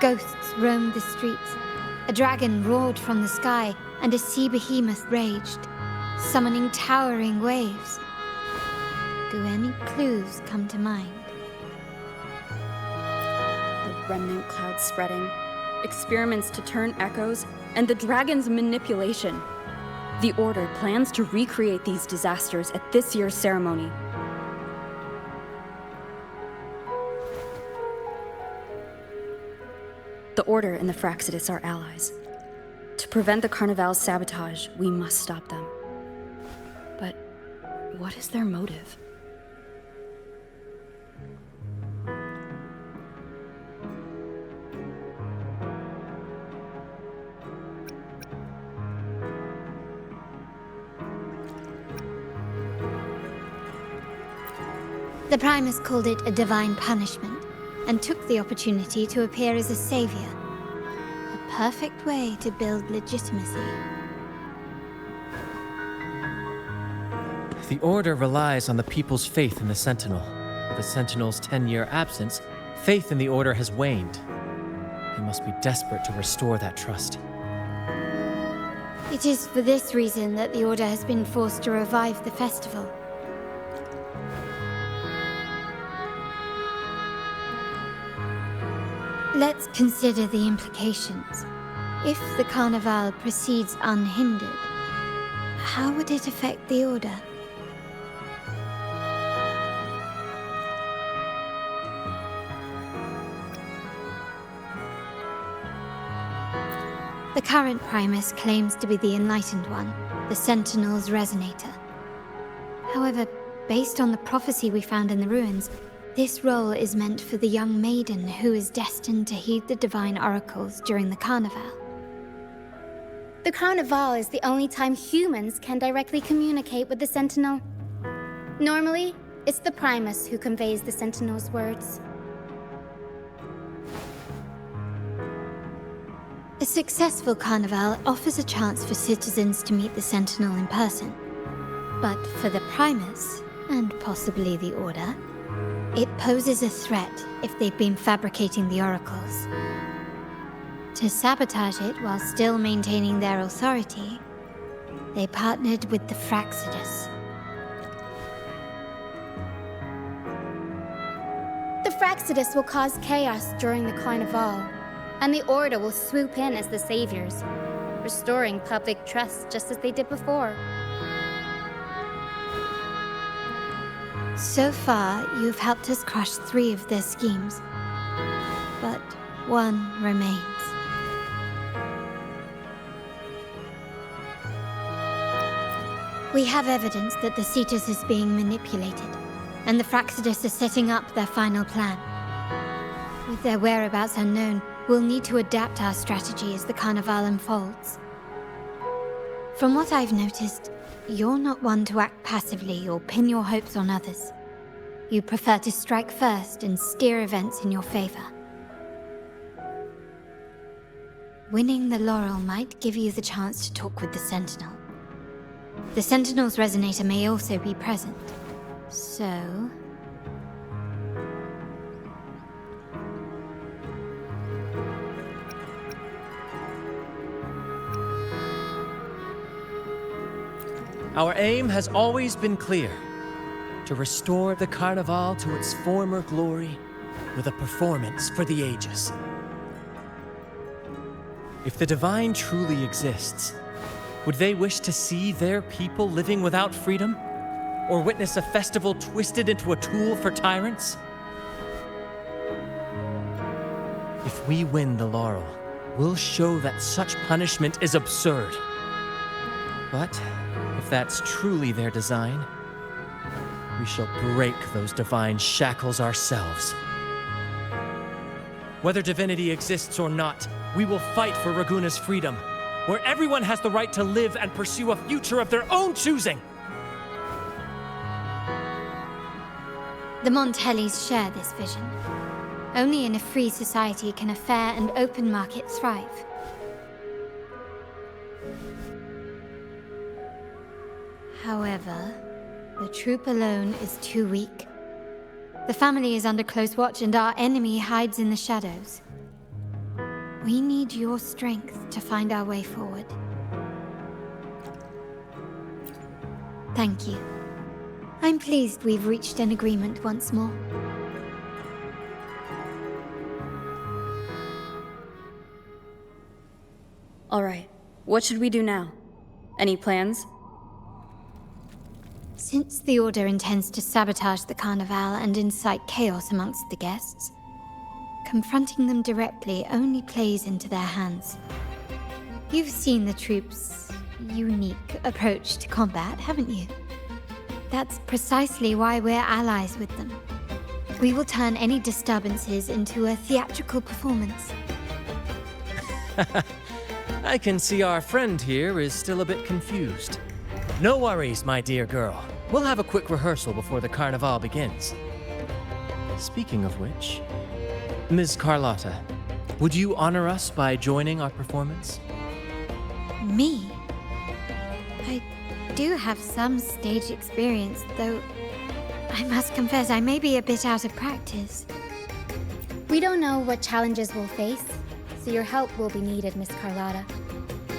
Ghosts roamed the streets. A dragon roared from the sky, and a sea behemoth raged, summoning towering waves. Do any clues come to mind? The remnant cloud spreading, experiments to turn echoes, and the dragon's manipulation. The Order plans to recreate these disasters at this year's ceremony. The Order and the Fraccidus are allies. To prevent the Carnival's sabotage, we must stop them. But what is their motive? The Primus called it a divine punishment, and took the opportunity to appear as a savior. A perfect way to build legitimacy. The Order relies on the people's faith in the Sentinel. With the Sentinel's 10-year absence, faith in the Order has waned. They must be desperate to restore that trust. It is for this reason that the Order has been forced to revive the festival. Let's consider the implications. If the Carnival proceeds unhindered, how would it affect the Order? The current Primus claims to be the Enlightened One, the Sentinel's Resonator. However, based on the prophecy we found in the ruins, this role is meant for the young maiden who is destined to heed the divine oracles during the Carnival. The Carnival is the only time humans can directly communicate with the Sentinel. Normally, it's the Primus who conveys the Sentinel's words. A successful Carnival offers a chance for citizens to meet the Sentinel in person. But for the Primus, and possibly the Order, it poses a threat if they've been fabricating the oracles. To sabotage it while still maintaining their authority, they partnered with the Fraccidus. The Fraccidus will cause chaos during the Carnival, and the Order will swoop in as the saviors, restoring public trust just as they did before. So far, you've helped us crush 3 of their schemes, but one remains. We have evidence that the Cetus is being manipulated, and the Fraccidus are setting up their final plan. With their whereabouts unknown, we'll need to adapt our strategy as the Carnival unfolds. From what I've noticed, you're not one to act passively or pin your hopes on others. You prefer to strike first and steer events in your favor. Winning the laurel might give you the chance to talk with the Sentinel. The Sentinel's Resonator may also be present, so... Our aim has always been clear: to restore the Carnival to its former glory with a performance for the ages. If the Divine truly exists, would they wish to see their people living without freedom? Or witness a festival twisted into a tool for tyrants? If we win the laurel, we'll show that such punishment is absurd. But if that's truly their design, we shall break those divine shackles ourselves. Whether divinity exists or not, we will fight for Raguna's freedom, where everyone has the right to live and pursue a future of their own choosing. The Montellis share this vision. Only in a free society can a fair and open market thrive. However, the troop alone is too weak. The family is under close watch and our enemy hides in the shadows. We need your strength to find our way forward. Thank you. I'm pleased we've reached an agreement once more. All right, what should we do now? Any plans? Since the Order intends to sabotage the Carnival and incite chaos amongst the guests, confronting them directly only plays into their hands. You've seen the troops' unique approach to combat, haven't you? That's precisely why we're allies with them. We will turn any disturbances into a theatrical performance. I can see our friend here is still a bit confused. No worries, my dear girl. We'll have a quick rehearsal before the Carnival begins. Speaking of which, Ms. Carlotta, would you honor us by joining our performance? Me? I do have some stage experience, though I must confess I may be a bit out of practice. We don't know what challenges we'll face, so your help will be needed, Miss Carlotta.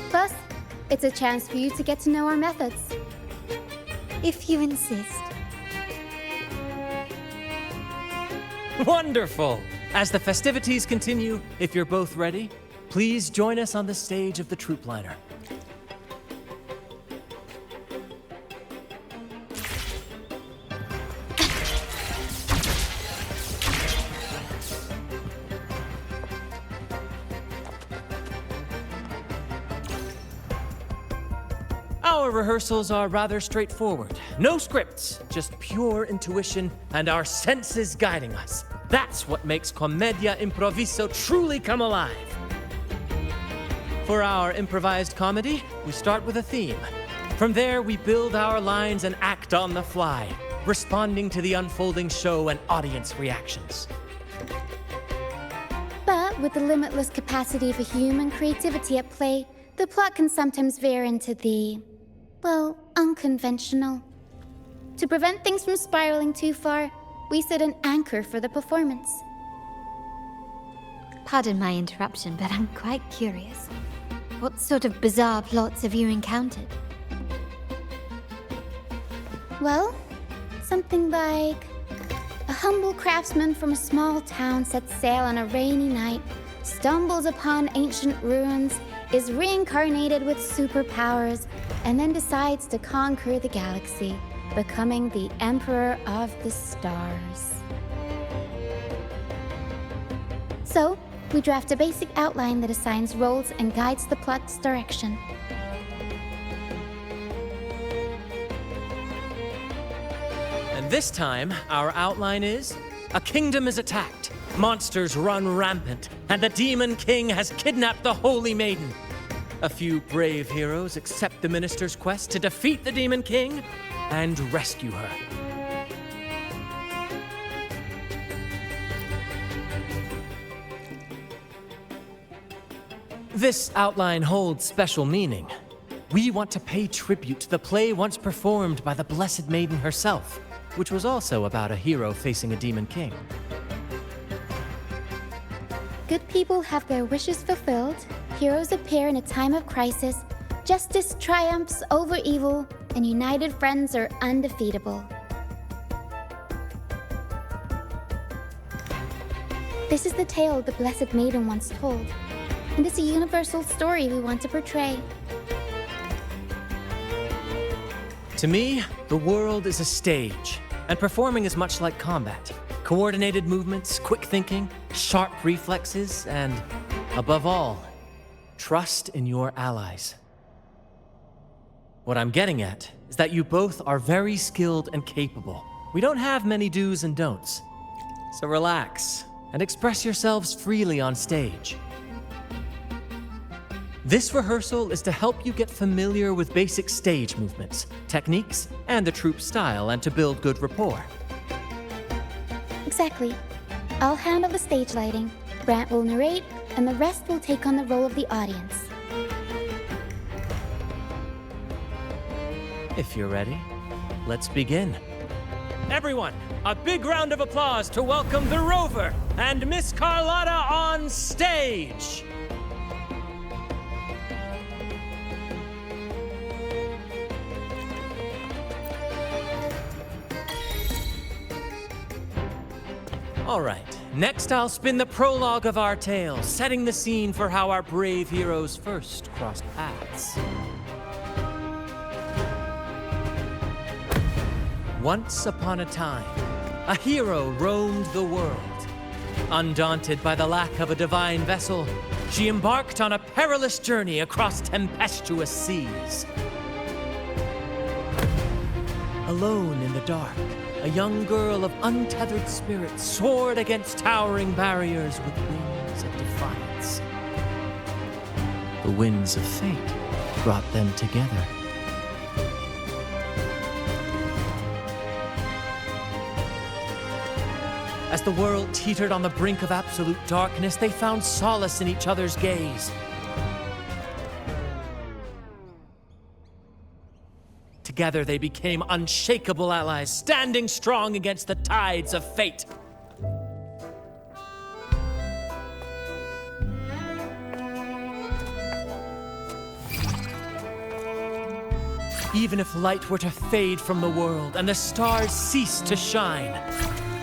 Plus, it's a chance for you to get to know our methods. If you insist. Wonderful! As the festivities continue, if you're both ready, please join us on the stage of the troop liner. Our rehearsals are rather straightforward. No scripts, just pure intuition and our senses guiding us. That's what makes Commedia Improviso truly come alive. For our improvised comedy, we start with a theme. From there, we build our lines and act on the fly, responding to the unfolding show and audience reactions. But with the limitless capacity for human creativity at play, the plot can sometimes veer into the, well, unconventional. To prevent things from spiraling too far, we set an anchor for the performance. Pardon my interruption, but I'm quite curious. What sort of bizarre plots have you encountered? Well, something like a humble craftsman from a small town sets sail on a rainy night, stumbles upon ancient ruins, is reincarnated with superpowers, and then decides to conquer the galaxy, becoming the Emperor of the Stars. So, we draft a basic outline that assigns roles and guides the plot's direction. And this time, our outline is: a kingdom is attacked, monsters run rampant, and the Demon King has kidnapped the Holy Maiden. A few brave heroes accept the minister's quest to defeat the Demon King and rescue her. This outline holds special meaning. We want to pay tribute to the play once performed by the Blessed Maiden herself, which was also about a hero facing a Demon King. Good people have their wishes fulfilled, heroes appear in a time of crisis, justice triumphs over evil, and united friends are undefeatable. This is the tale the Blessed Maiden once told, and it's a universal story we want to portray. To me, the world is a stage, and performing is much like combat. Coordinated movements, quick thinking, sharp reflexes, and, above all, trust in your allies. What I'm getting at is that you both are very skilled and capable. We don't have many do's and don'ts. So relax and express yourselves freely on stage. This rehearsal is to help you get familiar with basic stage movements, techniques, and the troupe style, and to build good rapport. Exactly. I'll handle the stage lighting, Brant will narrate, and the rest will take on the role of the audience. If you're ready, let's begin. Everyone, a big round of applause to welcome the Rover and Miss Carlotta on stage! All right, next I'll spin the prologue of our tale, setting the scene for how our brave heroes first crossed paths. Once upon a time, a hero roamed the world. Undaunted by the lack of a divine vessel, she embarked on a perilous journey across tempestuous seas. Alone in the dark, a young girl of untethered spirit soared against towering barriers with wings of defiance. The winds of fate brought them together. As the world teetered on the brink of absolute darkness, they found solace in each other's gaze. Together they became unshakable allies, standing strong against the tides of fate. Even if light were to fade from the world and the stars cease to shine,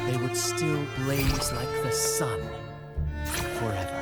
they would still blaze like the sun forever.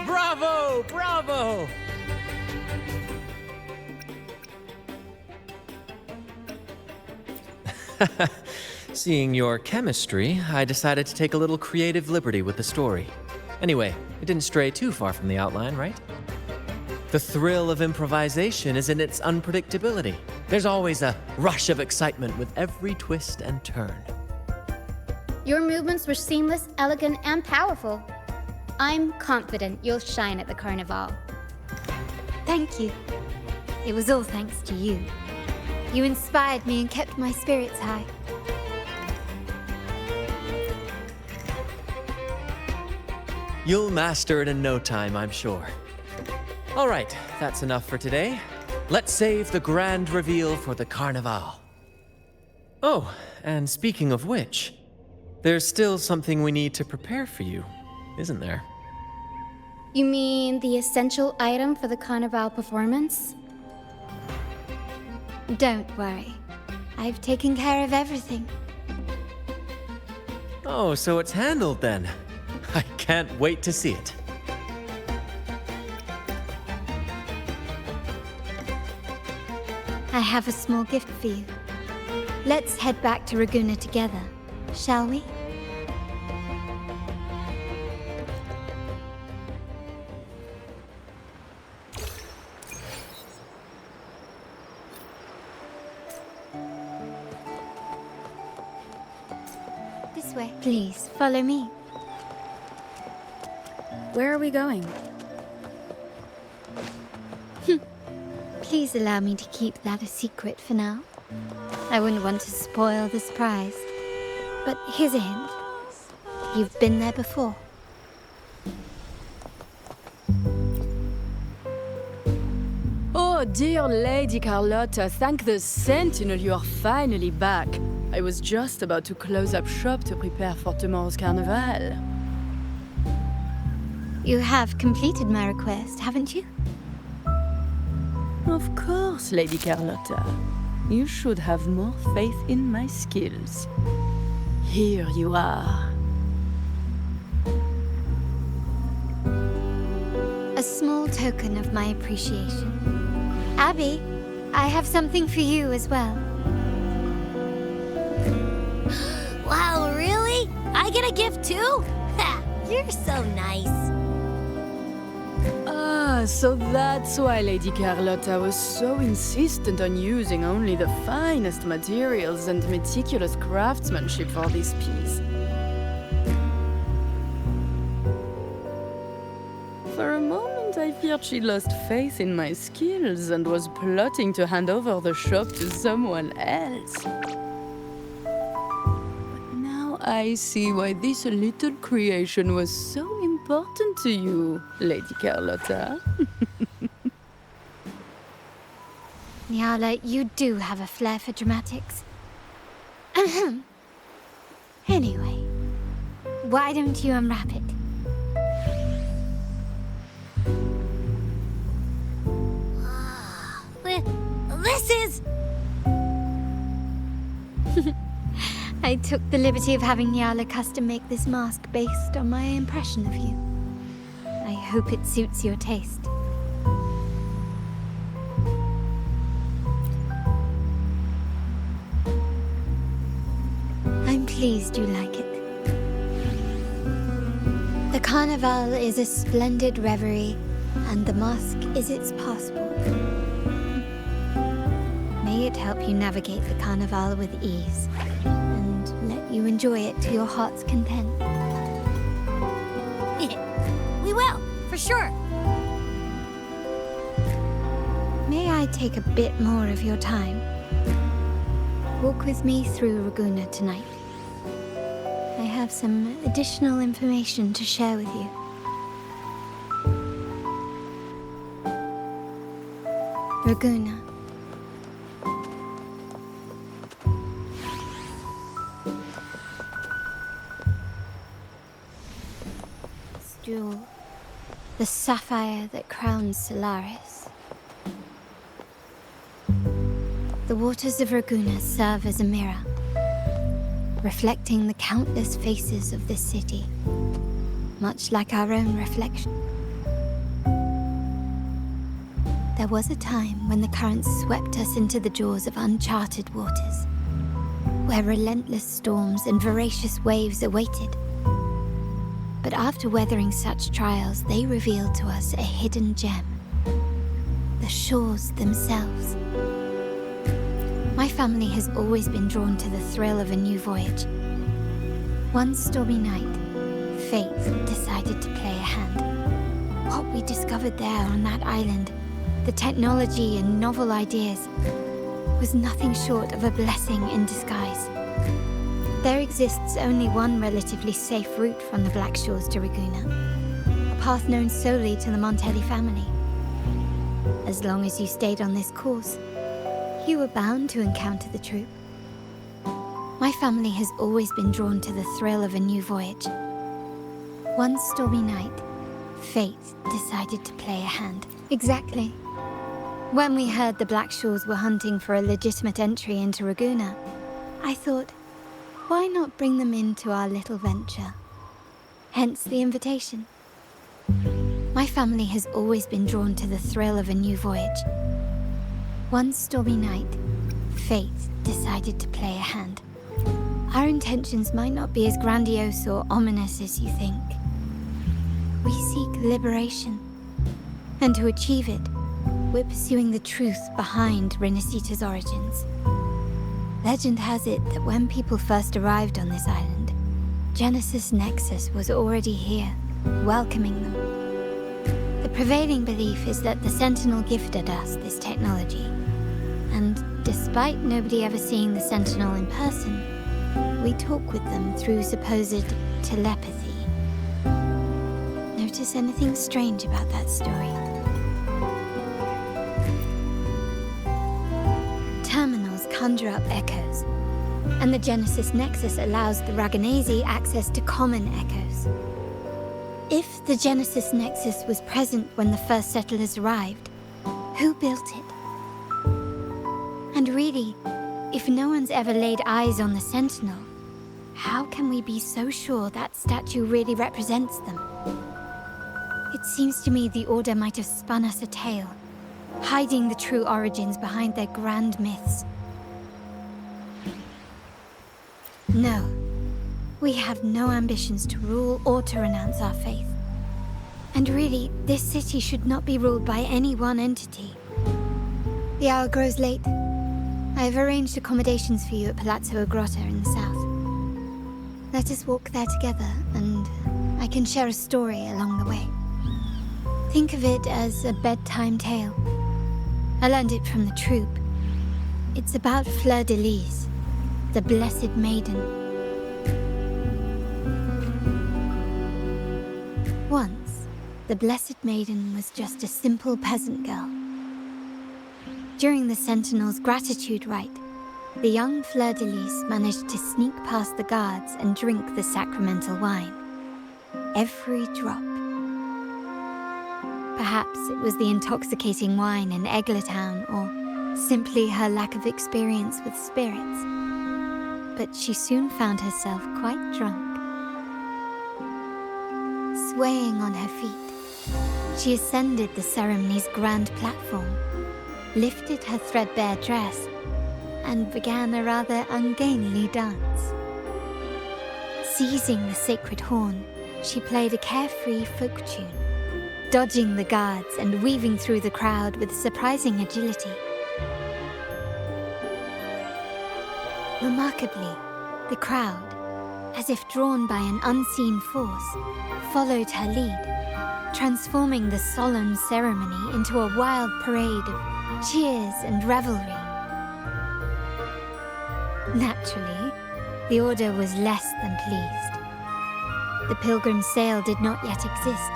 Bravo! Bravo! Seeing your chemistry, I decided to take a little creative liberty with the story. Anyway, it didn't stray too far from the outline, right? The thrill of improvisation is in its unpredictability. There's always a rush of excitement with every twist and turn. Your movements were seamless, elegant, and powerful. I'm confident you'll shine at the Carnival. Thank you. It was all thanks to you. You inspired me and kept my spirits high. You'll master it in no time, I'm sure. All right, that's enough for today. Let's save the grand reveal for the Carnival. Oh, and speaking of which, there's still something we need to prepare for you, isn't there? You mean the essential item for the Carnival performance? Don't worry. I've taken care of everything. Oh, so it's handled then. I can't wait to see it. I have a small gift for you. Let's head back to Ragunna together, shall we? This way. Please, follow me. Where are we going? Please allow me to keep that a secret for now. I wouldn't want to spoil the surprise. But here's a hint. You've been there before. Oh, dear Lady Carlotta, thank the Sentinel you are finally back. I was just about to close up shop to prepare for tomorrow's carnival. You have completed my request, haven't you? Of course, Lady Carlotta. You should have more faith in my skills. Here you are. A small token of my appreciation. Abby, I have something for you as well. Wow, really? I get a gift too? Ha! You're so nice. Ah, so that's why Lady Carlotta was so insistent on using only the finest materials and meticulous craftsmanship for this piece. For a moment, I feared she lost faith in my skills and was plotting to hand over the shop to someone else. But now I see why this little creation was so important to you, Lady Carlotta. Nyala, you do have a flair for dramatics. Anyway, why don't you unwrap it? This is... I took the liberty of having Nyala custom make this mask based on my impression of you. I hope it suits your taste. I'm pleased you like it. The carnival is a splendid reverie, and the mask is its passport. May it help you navigate the carnival with ease, and let you enjoy it to your heart's content. We will, for sure. May I take a bit more of your time? Walk with me through Ragusa tonight. I have some additional information to share with you. Ragusa. Jewel, the sapphire that crowns Solaris. The waters of Ragusa serve as a mirror, reflecting the countless faces of this city, much like our own reflection. There was a time when the currents swept us into the jaws of uncharted waters, where relentless storms and voracious waves awaited. But after weathering such trials, they revealed to us a hidden gem, the shores themselves. My family has always been drawn to the thrill of a new voyage. One stormy night, fate decided to play a hand. What we discovered there on that island, the technology and novel ideas, was nothing short of a blessing in disguise. There exists only one relatively safe route from the Black Shores to Ragusa, a path known solely to the Montelli family. As long as you stayed on this course, you were bound to encounter the troop. My family has always been drawn to the thrill of a new voyage. One stormy night, fate decided to play a hand. Exactly. When we heard the Black Shores were hunting for a legitimate entry into Ragusa, I thought, why not bring them into our little venture? Hence the invitation. My family has always been drawn to the thrill of a new voyage. One stormy night, fate decided to play a hand. Our intentions might not be as grandiose or ominous as you think. We seek liberation. And to achieve it, we're pursuing the truth behind Rinascita's origins. Legend has it that when people first arrived on this island, Genesis Nexus was already here, welcoming them. The prevailing belief is that the Sentinel gifted us this technology. And despite nobody ever seeing the Sentinel in person, we talk with them through supposed telepathy. Notice anything strange about that story? Terminals conjure up echoes, and the Genesis Nexus allows the Raganazi access to common echoes. If the Genesis Nexus was present when the first settlers arrived, who built it? And really, if no one's ever laid eyes on the Sentinel, how can we be so sure that statue really represents them? It seems to me the Order might have spun us a tale, hiding the true origins behind their grand myths. No, we have no ambitions to rule or to renounce our faith. And really, this city should not be ruled by any one entity. The hour grows late. I have arranged accommodations for you at Palazzo Grotta in the south. Let us walk there together, and I can share a story along the way. Think of it as a bedtime tale. I learned it from the troupe. It's about Fleur de Lis, the Blessed Maiden. Once, the Blessed Maiden was just a simple peasant girl. During the Sentinel's gratitude rite, the young Fleur de Lis managed to sneak past the guards and drink the sacramental wine. Every drop. Perhaps it was the intoxicating wine in Eglatown, or simply her lack of experience with spirits. But she soon found herself quite drunk. Swaying on her feet, she ascended the ceremony's grand platform, lifted her threadbare dress, and began a rather ungainly dance. Seizing the sacred horn, she played a carefree folk tune, dodging the guards and weaving through the crowd with surprising agility. Remarkably, the crowd, as if drawn by an unseen force, followed her lead, transforming the solemn ceremony into a wild parade of cheers and revelry. Naturally, the Order was less than pleased. The pilgrim sale did not yet exist,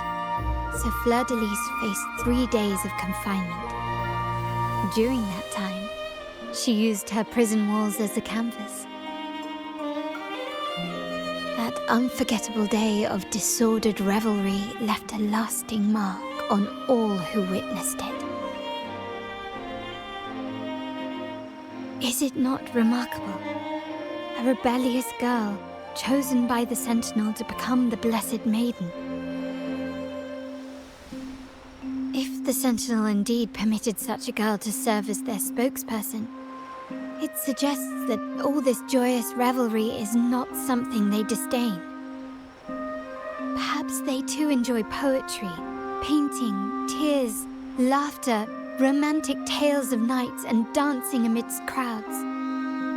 so Fleur de Lis faced 3 days of confinement. During that time, she used her prison walls as a canvas. That unforgettable day of disordered revelry left a lasting mark on all who witnessed it. Is it not remarkable? A rebellious girl, chosen by the Sentinel to become the Blessed Maiden. If the Sentinel indeed permitted such a girl to serve as their spokesperson, it suggests that all this joyous revelry is not something they disdain. Perhaps they too enjoy poetry, painting, tears, laughter, romantic tales of nights, and dancing amidst crowds,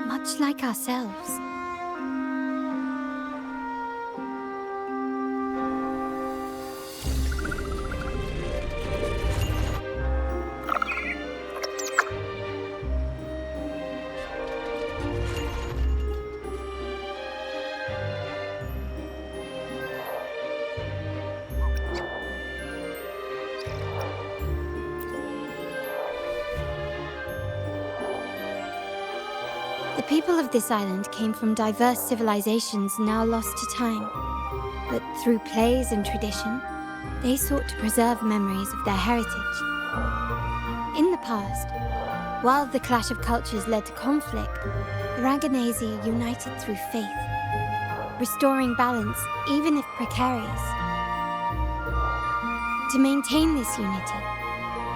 much like ourselves. The people of this island came from diverse civilizations now lost to time, but through plays and tradition, they sought to preserve memories of their heritage. In the past, while the clash of cultures led to conflict, the Raganazi united through faith, restoring balance even if precarious. To maintain this unity,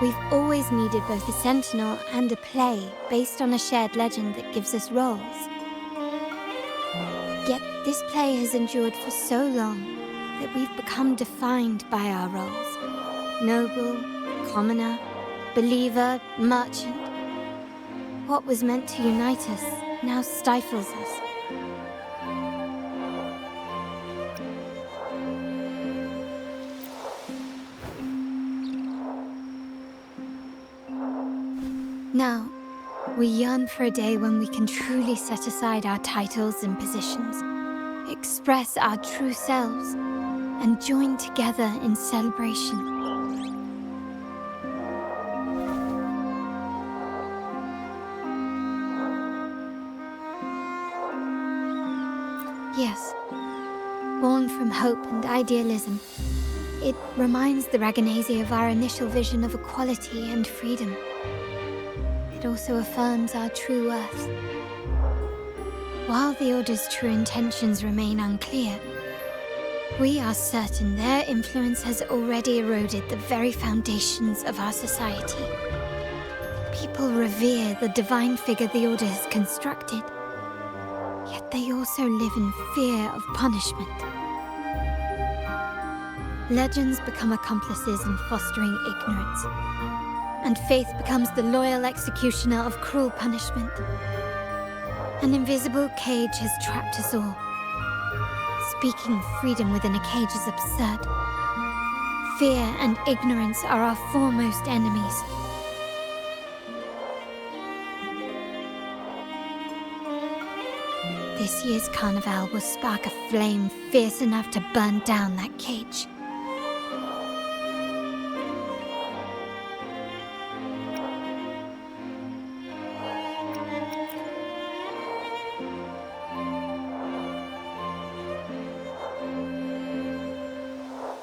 we've always needed both a sentinel and a play based on a shared legend that gives us roles. Yet this play has endured for so long that we've become defined by our roles. Noble, commoner, believer, merchant. What was meant to unite us now stifles us. We yearn for a day when we can truly set aside our titles and positions, express our true selves, and join together in celebration. Yes, born from hope and idealism, it reminds the Raganazi of our initial vision of equality and freedom. It also affirms our true worth. While the Order's true intentions remain unclear, we are certain their influence has already eroded the very foundations of our society. People revere the divine figure the Order has constructed, yet they also live in fear of punishment. Legends become accomplices in fostering ignorance, and faith becomes the loyal executioner of cruel punishment. An invisible cage has trapped us all. Speaking freedom within a cage is absurd. Fear and ignorance are our foremost enemies. This year's carnival will spark a flame fierce enough to burn down that cage.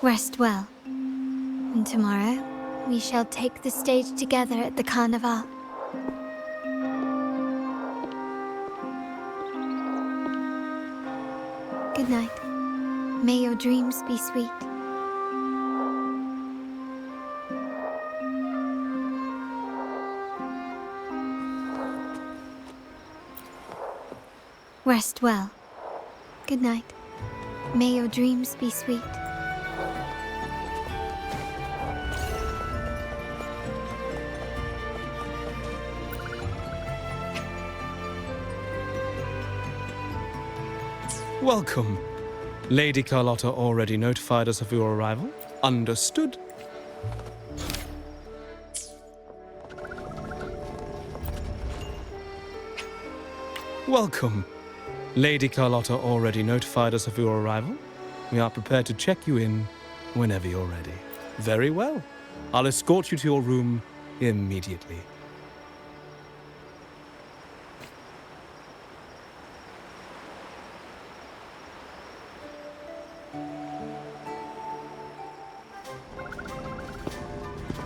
Rest well, and tomorrow we shall take the stage together at the carnival. Good night. May your dreams be sweet. Rest well. Good night. May your dreams be sweet. Welcome. Lady Carlotta already notified us of your arrival. Understood. Welcome. Lady Carlotta already notified us of your arrival. We are prepared to check you in whenever you're ready. Very well. I'll escort you to your room immediately.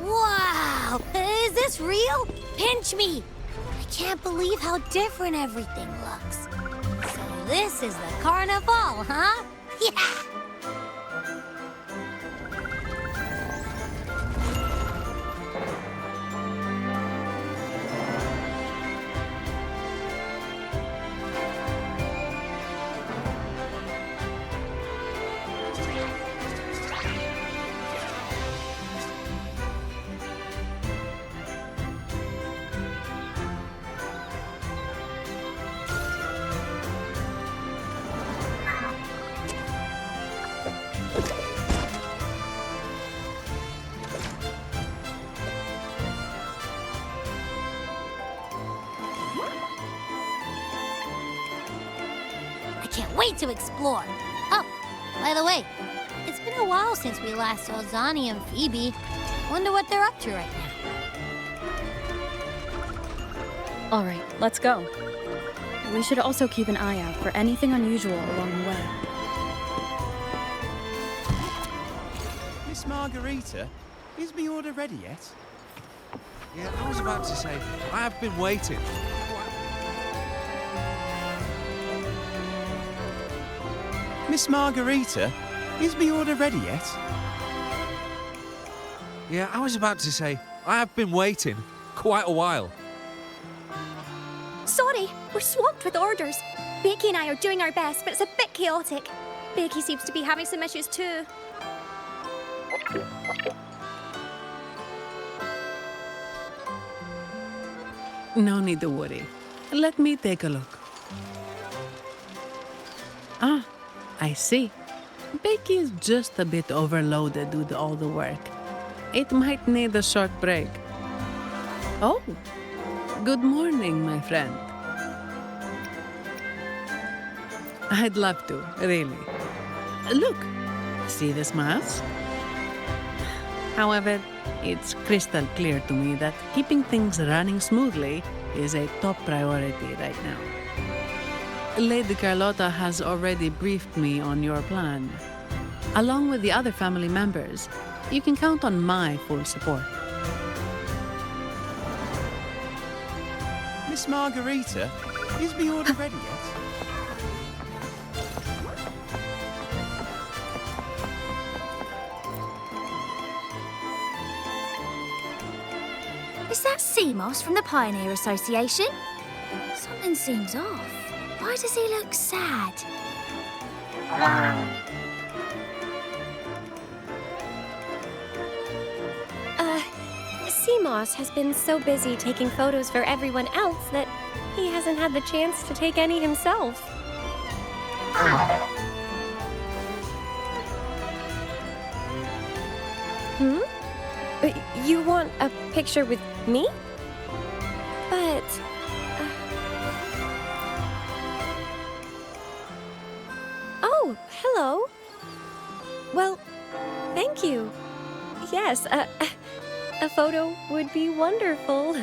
Wow! Is this real? Pinch me! I can't believe how different everything looks. So this is the carnival, huh? Yeah! Can't wait to explore. Oh, by the way, it's been a while since we last saw Zani and Phoebe. Wonder what they're up to right now. All right, let's go. We should also keep an eye out for anything unusual along the way. Miss Margarita, is my order ready yet? Yeah, I was about to say, I have been waiting. Miss Margarita, is my order ready yet? Yeah, I was about to say, I have been waiting quite a while. Sorry, we're swamped with orders. Becky and I are doing our best, but it's a bit chaotic. Becky seems to be having some issues too. No need to worry. Let me take a look. Ah, I see. Becky is just a bit overloaded with all the work. It might need a short break. Oh, Good morning, my friend. I'd love to, really. Look, see this mask? However, it's crystal clear to me that keeping things running smoothly is a top priority right now. Lady Carlotta has already briefed me on your plan. Along with the other family members, you can count on my full support. Miss Margarita, is me order ready yet? Is that Seamoss from the Pioneer Association? Something seems off. Why does he look sad? Seamoss has been so busy taking photos for everyone else that he hasn't had the chance to take any himself. You want a picture with me? But... Oh, hello. Well, thank you. Yes, a photo would be wonderful.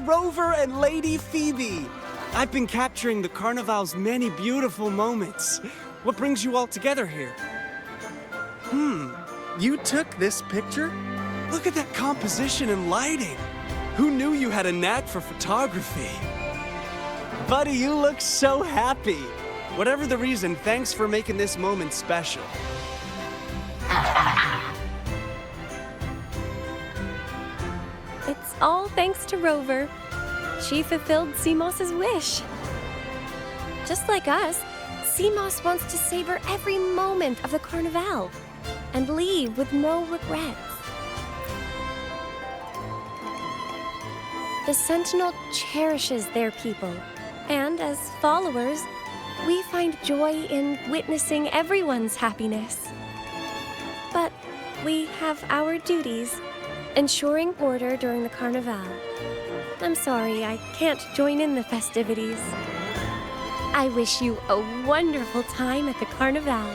Rover and Lady Phoebe! I've been capturing the Carnival's many beautiful moments. What brings you all together here? You took this picture? Look at that composition and lighting. Who knew you had a knack for photography? Buddy, you look so happy. Whatever the reason, thanks for making this moment special. It's all thanks to Rover. She fulfilled Seamoss's wish. Just like us, Seamoss wants to savor every moment of the Carnival and leave with no regrets. The Sentinel cherishes their people, and as followers, we find joy in witnessing everyone's happiness. But we have our duties, ensuring order during the Carnival. I'm sorry, I can't join in the festivities. I wish you a wonderful time at the Carnival.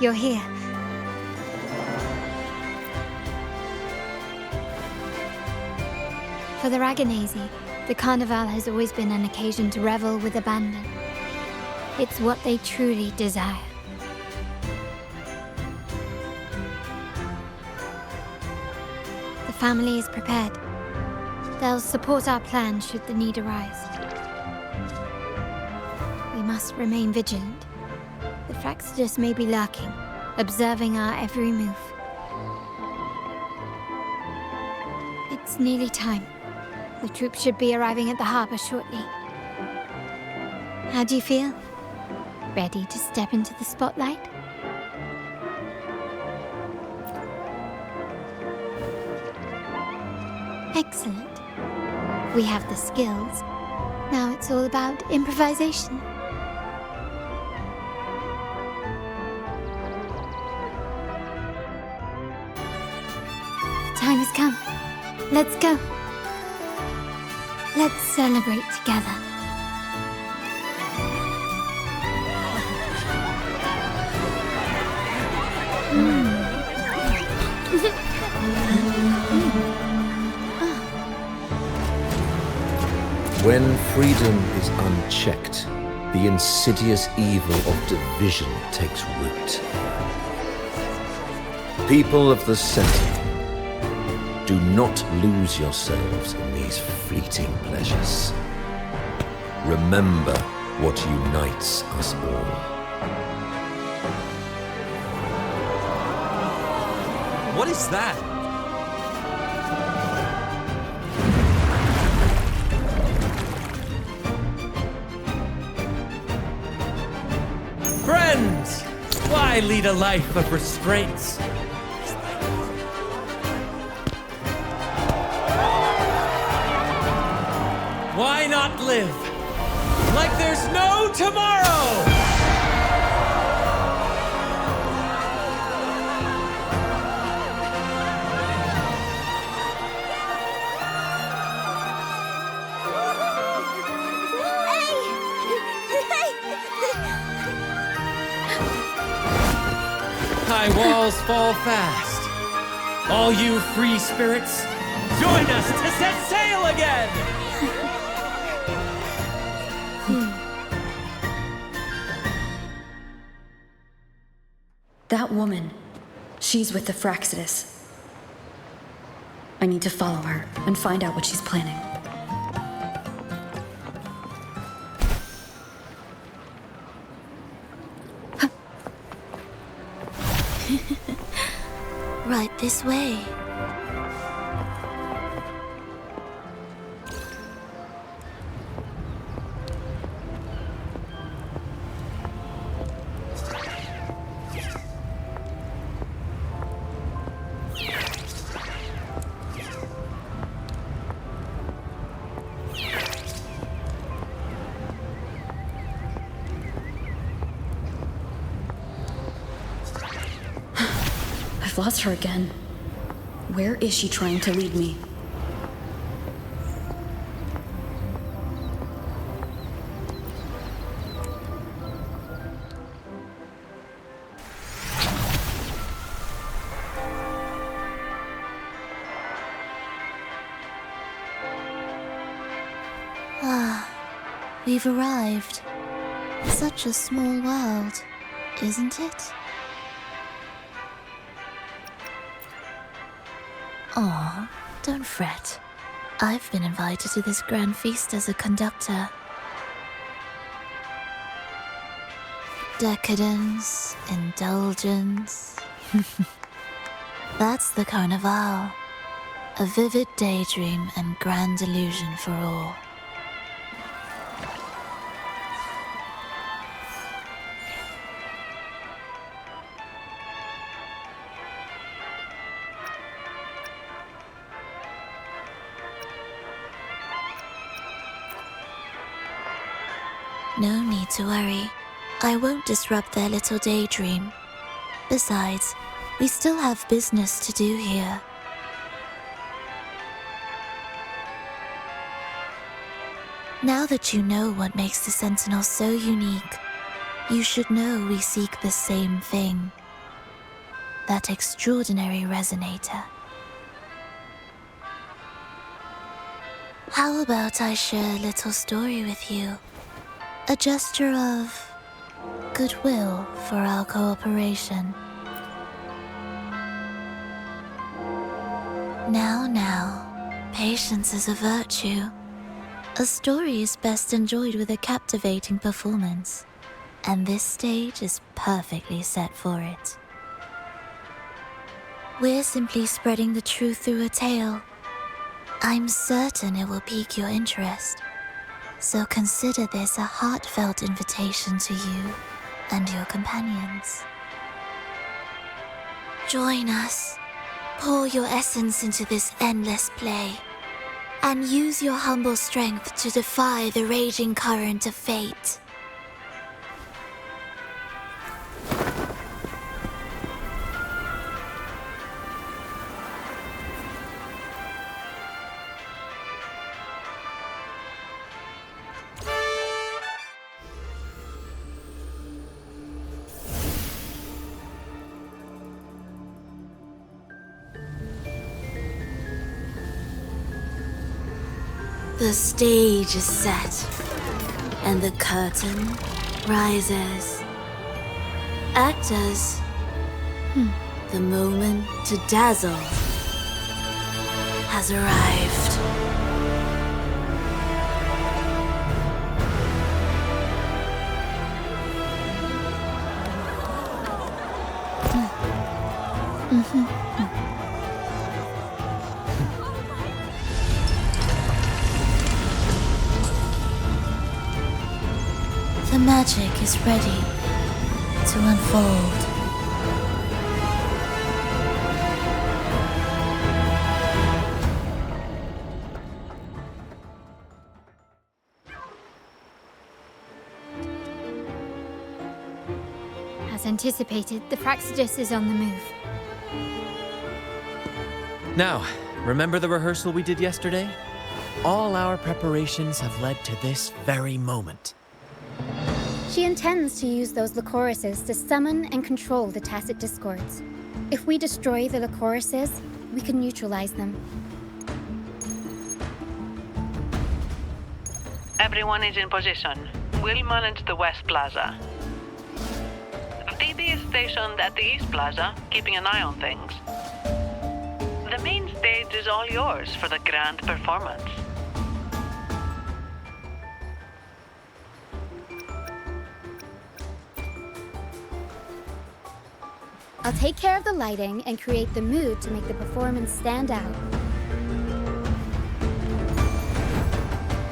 You're here. For the Raganazi, the Carnival has always been an occasion to revel with abandon. It's what they truly desire. The family is prepared. They'll support our plan should the need arise. We must remain vigilant. The Fraxidus may be lurking, observing our every move. It's nearly time. The troops should be arriving at the harbor shortly. How do you feel? Ready to step into the spotlight? Excellent. We have the skills. Now it's all about improvisation. The time has come. Let's go. Let's celebrate together. When freedom is unchecked, the insidious evil of division takes root. People of the Center, do not lose yourselves in these fleeting pleasures. Remember what unites us all. What is that? Friends! Why lead a life of restraints? Why not live like there's no tomorrow? High walls fall fast. All you free spirits, join us to set sail again! That woman, she's with the Fraxidus. I need to follow her and find out what she's planning. Right this way. I've lost her again. Where is she trying to lead me? Ah, we've arrived. Such a small world, isn't it? Aw, don't fret. I've been invited to this grand feast as a conductor. Decadence, indulgence. That's the Carnival. A vivid daydream and grand illusion for all. No need to worry. I won't disrupt their little daydream. Besides, we still have business to do here. Now that you know what makes the Sentinel so unique, you should know we seek the same thing. That extraordinary resonator. How about I share a little story with you? A gesture of goodwill for our cooperation. Now, patience is a virtue. A story is best enjoyed with a captivating performance, and this stage is perfectly set for it. We're simply spreading the truth through a tale. I'm certain it will pique your interest. So consider this a heartfelt invitation to you and your companions. Join us. Pour your essence into this endless play, and use your humble strength to defy the raging current of fate. The stage is set, and the curtain rises. Actors, the moment to dazzle has arrived. The magic is ready to unfold. As anticipated, the Praxidus is on the move. Now, remember the rehearsal we did yesterday? All our preparations have led to this very moment. She intends to use those Lycorises to summon and control the Tacit Discords. If we destroy the Lycorises, we can neutralize them. Everyone is in position. We'll manage the West Plaza. DB is stationed at the East Plaza, keeping an eye on things. The main stage is all yours for the grand performance. I'll take care of the lighting and create the mood to make the performance stand out.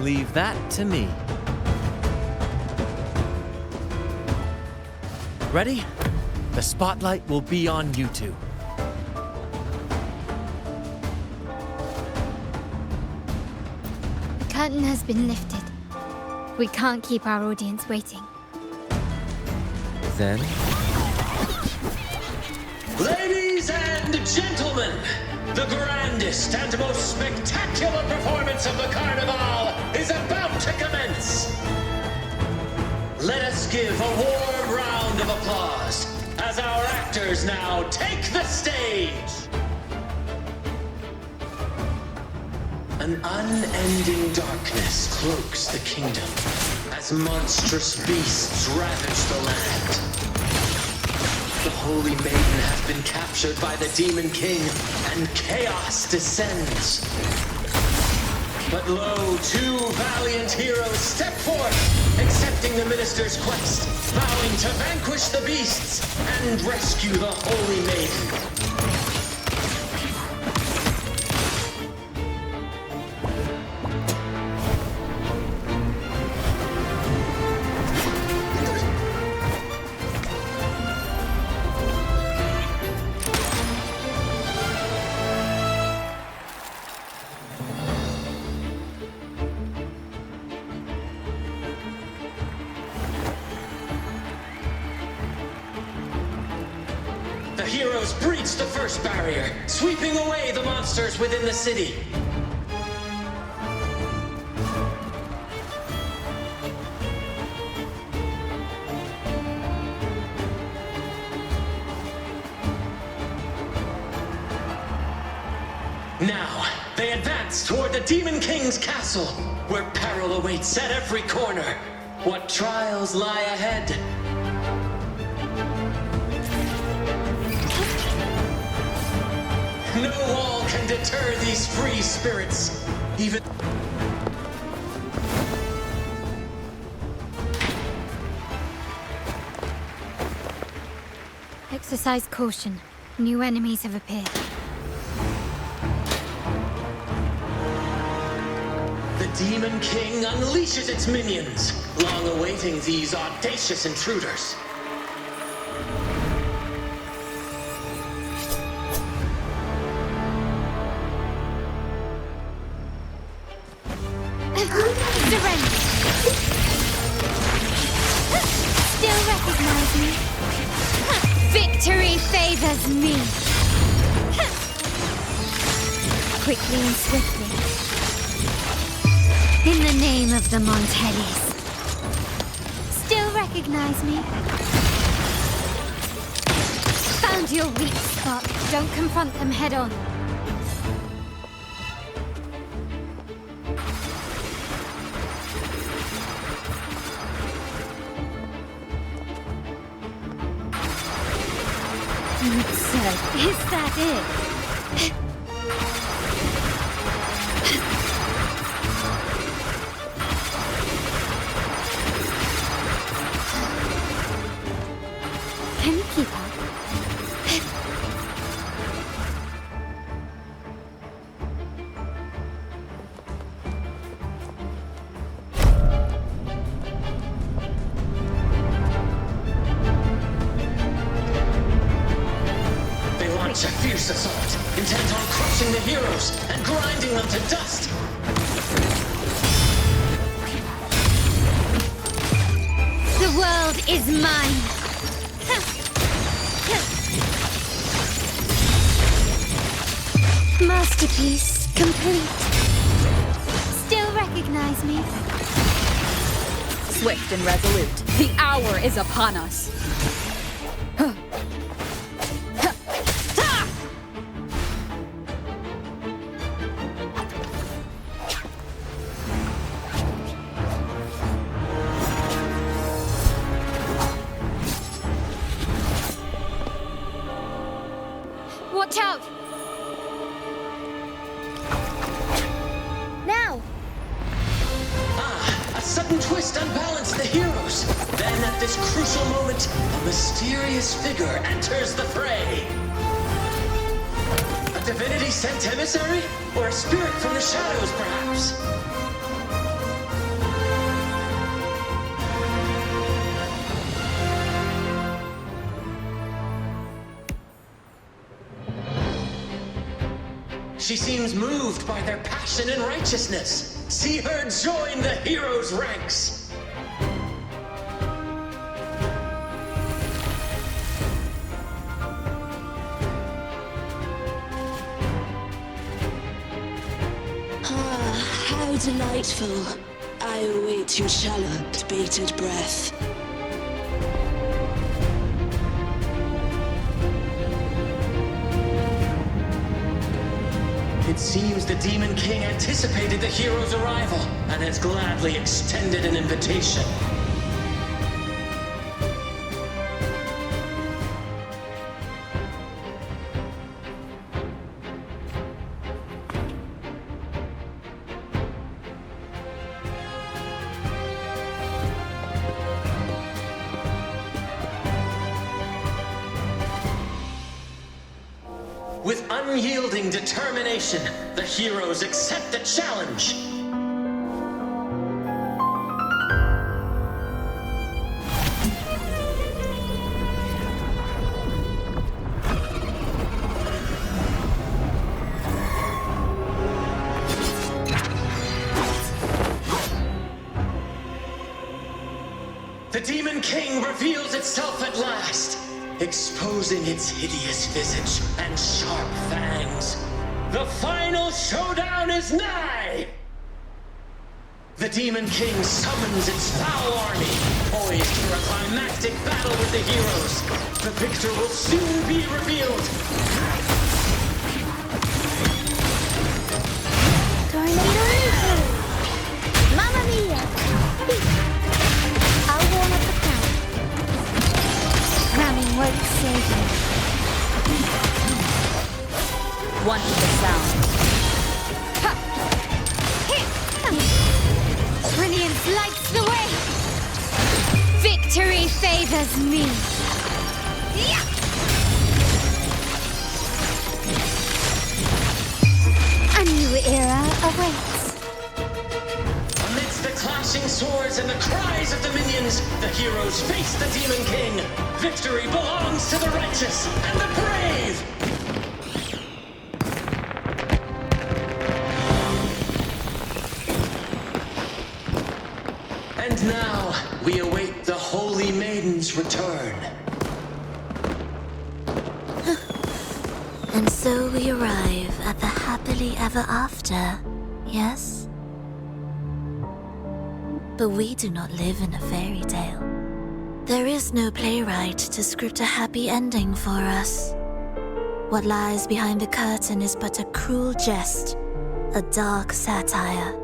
Leave that to me. Ready? The spotlight will be on you two. The curtain has been lifted. We can't keep our audience waiting. Then... Ladies and gentlemen, the grandest and most spectacular performance of the Carnival is about to commence. Let us give a warm round of applause as our actors now take the stage. An unending darkness cloaks the kingdom as monstrous beasts ravage the land. The Holy Maiden has been captured by the Demon King, and chaos descends. But lo, two valiant heroes step forth, accepting the minister's quest, vowing to vanquish the beasts and rescue the Holy Maiden. The heroes breach the first barrier, sweeping away the monsters within the city. Now, they advance toward the Demon King's castle, where peril awaits at every corner. What trials lie ahead? No wall can deter these free spirits, even... Exercise caution. New enemies have appeared. The Demon King unleashes its minions, long awaiting these audacious intruders. Surrender! Still recognize me? Victory favors me! Quickly and swiftly. In the name of the Montellis. Still recognize me? Found your weak spot. Don't confront them head on. Is that it? Can you keep up? A fierce assault, intent on crushing the heroes and grinding them to dust. The world is mine. Masterpiece complete. Still recognize me? Swift and resolute, the hour is upon us. Watch out! Now! A sudden twist unbalanced the heroes. Then at this crucial moment, a mysterious figure enters the fray. A divinity sent emissary? Or a spirit from the shadows, perhaps? She seems moved by their passion and righteousness. See her join the heroes' ranks. Ah, how delightful. I await your shallowed, bated breath. It seems the Demon King anticipated the hero's arrival and has gladly extended an invitation. With unyielding determination, the heroes accept the challenge. The Demon King reveals itself at last, exposing its hideous visage and sharp fangs. The final showdown is nigh! The Demon King summons its foul army, poised for a climactic battle with the heroes. The victor will soon be revealed. Tornado! Mamma mia! I'll warm up the crowd. Ramming won't save you. Wonderful sound. Brilliance lights the way. Victory favors me. A new era awaits. Amidst the clashing swords and the cries of the minions, the heroes face the Demon King. Victory belongs to the righteous and the brave! And now, we await the Holy Maiden's return. And so we arrive at the happily ever after, yes? But we do not live in a fairy tale. There is no playwright to script a happy ending for us. What lies behind the curtain is but a cruel jest, a dark satire.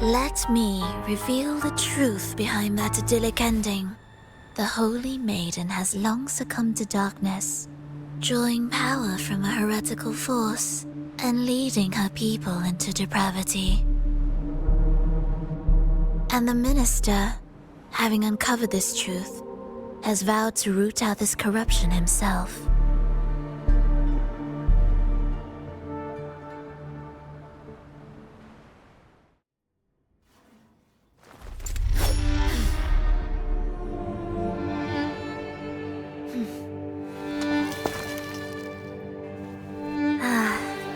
Let me reveal the truth behind that idyllic ending. The Holy Maiden has long succumbed to darkness, drawing power from a heretical force and leading her people into depravity. And the minister, having uncovered this truth, has vowed to root out this corruption himself.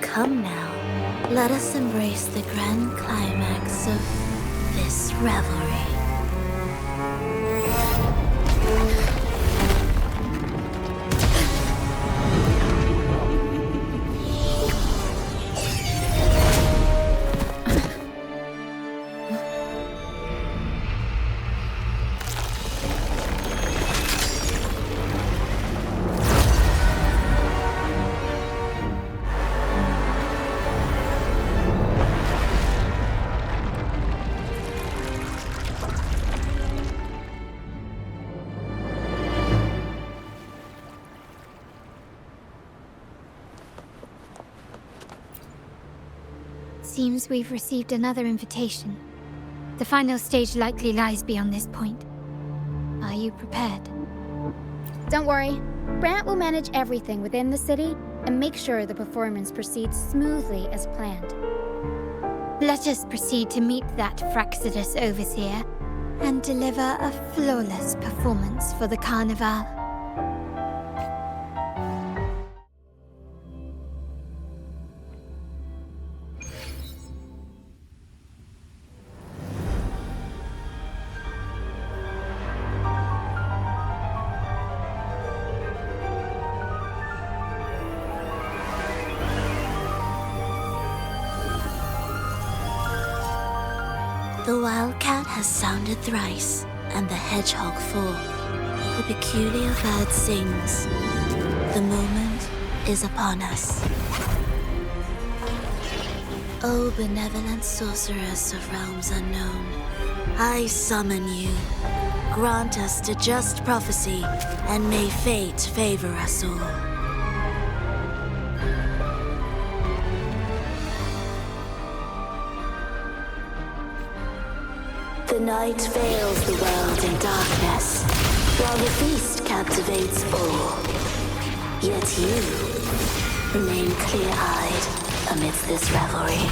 Come now, let us embrace the grand climax of this revelry. Seems we've received another invitation. The final stage likely lies beyond this point. Are you prepared? Don't worry. Brant will manage everything within the city and make sure the performance proceeds smoothly as planned. Let us proceed to meet that Fraxidus overseer and deliver a flawless performance for the Carnival. The wildcat has sounded thrice, and the hedgehog four. The peculiar bird sings. The moment is upon us. O benevolent sorceress of realms unknown, I summon you. Grant us a just prophecy, and may fate favor us all. The night veils the world in darkness, while the feast captivates all. Yet you remain clear-eyed amidst this revelry.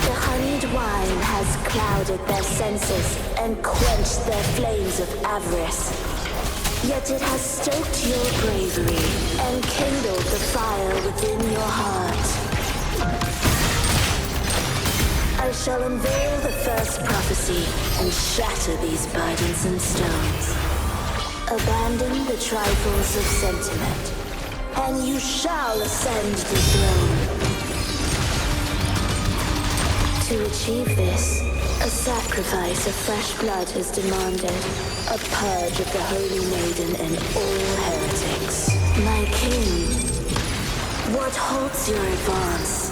The honeyed wine has clouded their senses and quenched their flames of avarice. Yet it has stoked your bravery and kindled the fire within your heart. I shall unveil the first prophecy and shatter these burdensome stones. Abandon the trifles of sentiment, and you shall ascend the throne. To achieve this, a sacrifice of fresh blood is demanded, a purge of the Holy Maiden and all heretics. My king, what halts your advance?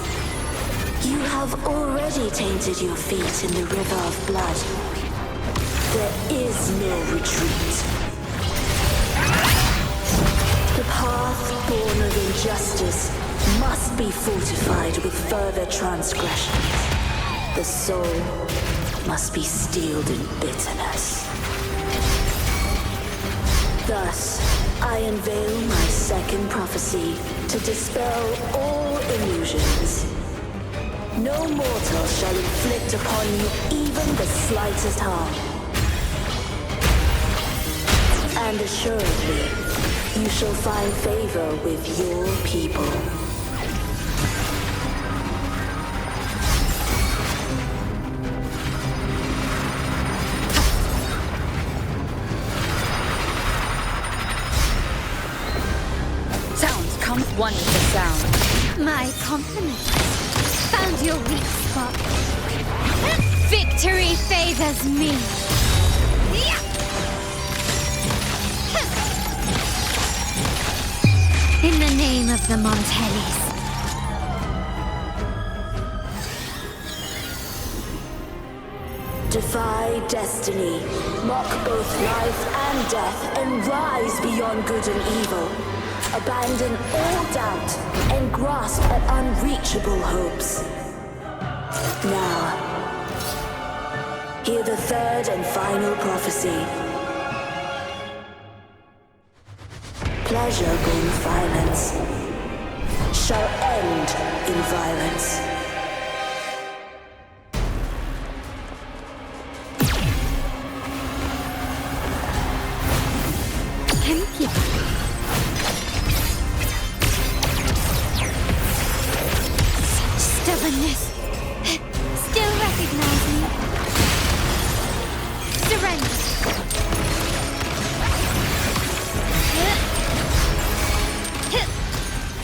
You have already tainted your feet in the river of blood. There is no retreat. The path born of injustice must be fortified with further transgressions. The soul must be steeled in bitterness. Thus, I unveil my second prophecy to dispel all illusions. No mortal shall inflict upon you even the slightest harm. And assuredly, you shall find favor with your people. Sound comes one with the sound. My compliments. Found your weak spot. Victory favors me. In the name of the Montellis. Defy destiny, mock both life and death, and rise beyond good and evil. Abandon all doubt and grasp at unreachable hopes. Now, hear the third and final prophecy. Pleasure born of violence shall end in violence. Stubbornness. Still recognize me. Surrender.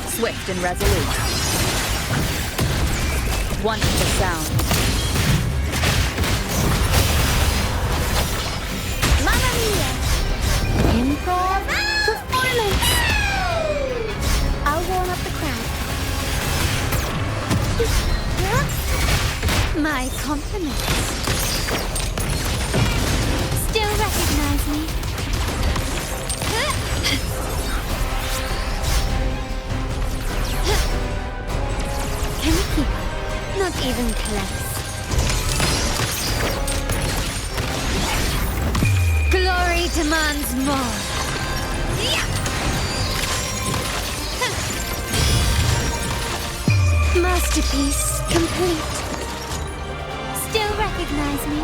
Swift and resolute. One with the sound. Mamma mia! Improv performance! I'll warm up the crowd. My compliments. Still recognize me? Can we keep up? Not even close. Glory demands more. Masterpiece complete. Still recognize me?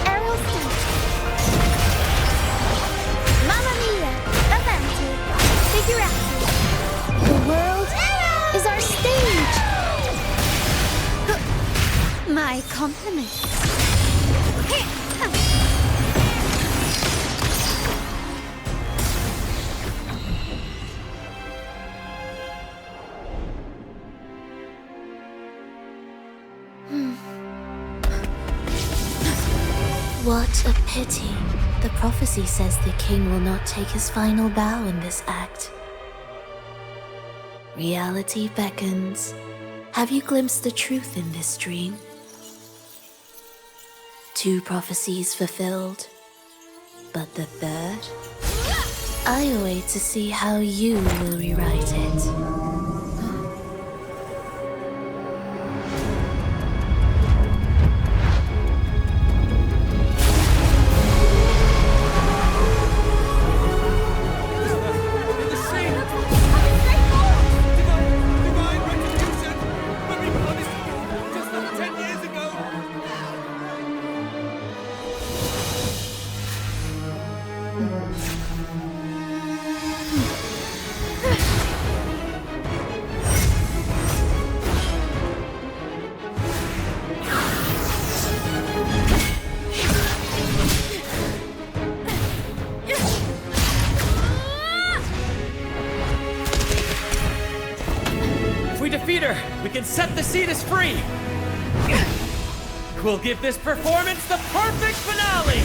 Aerial stunt. Mamma mia! Lament. Figure out. The world is our stage. My compliments. What a pity. The prophecy says the king will not take his final bow in this act. Reality beckons. Have you glimpsed the truth in this dream? 2 prophecies fulfilled, but the third? I await to see how you will rewrite it. We can set the Cetus free! We'll give this performance the perfect finale!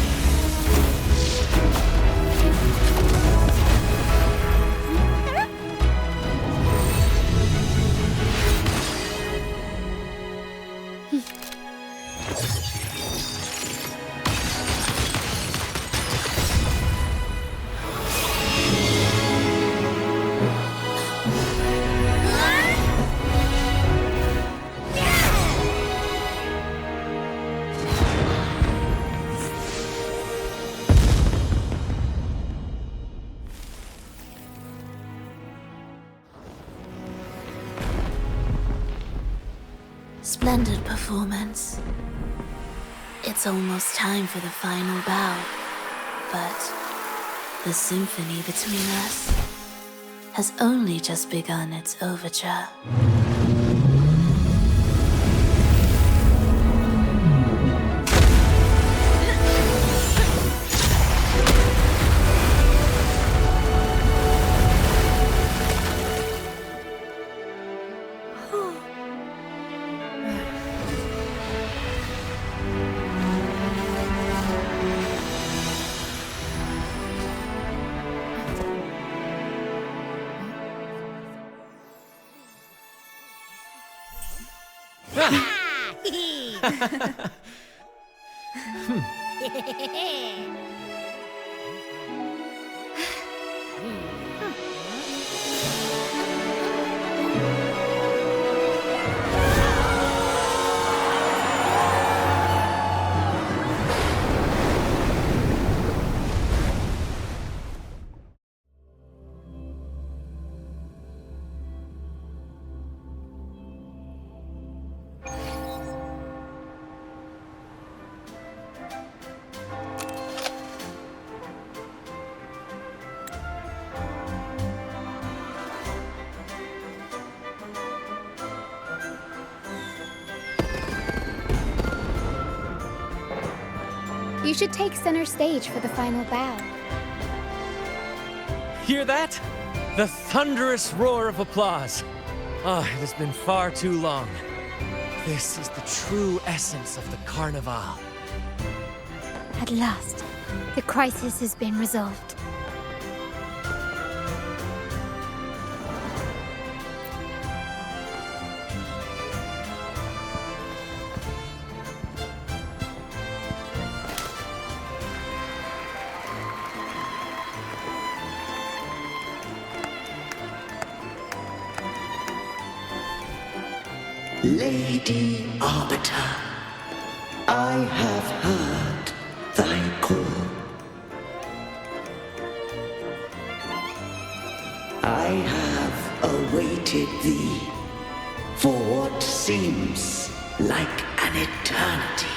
Splendid performance. It's almost time for the final bow, but the symphony between us has only just begun its overture. You should take center stage for the final bow. Hear that? The thunderous roar of applause. Ah, it has been far too long. This is the true essence of the Carnival. At last, the crisis has been resolved. Lady Arbiter, I have heard thy call. I have awaited thee for what seems like an eternity.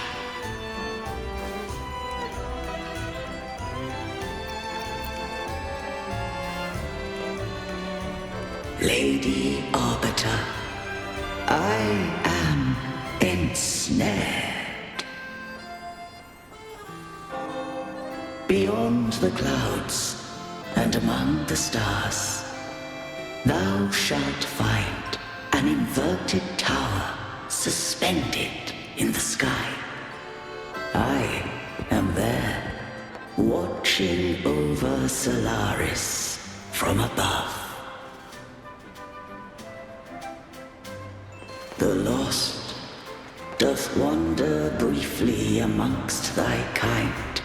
Lady Arbiter, I am ensnared. Beyond the clouds and among the stars, thou shalt find an inverted tower suspended in the sky. I am there, watching over Solaris from above. The lost doth wander briefly amongst thy kind.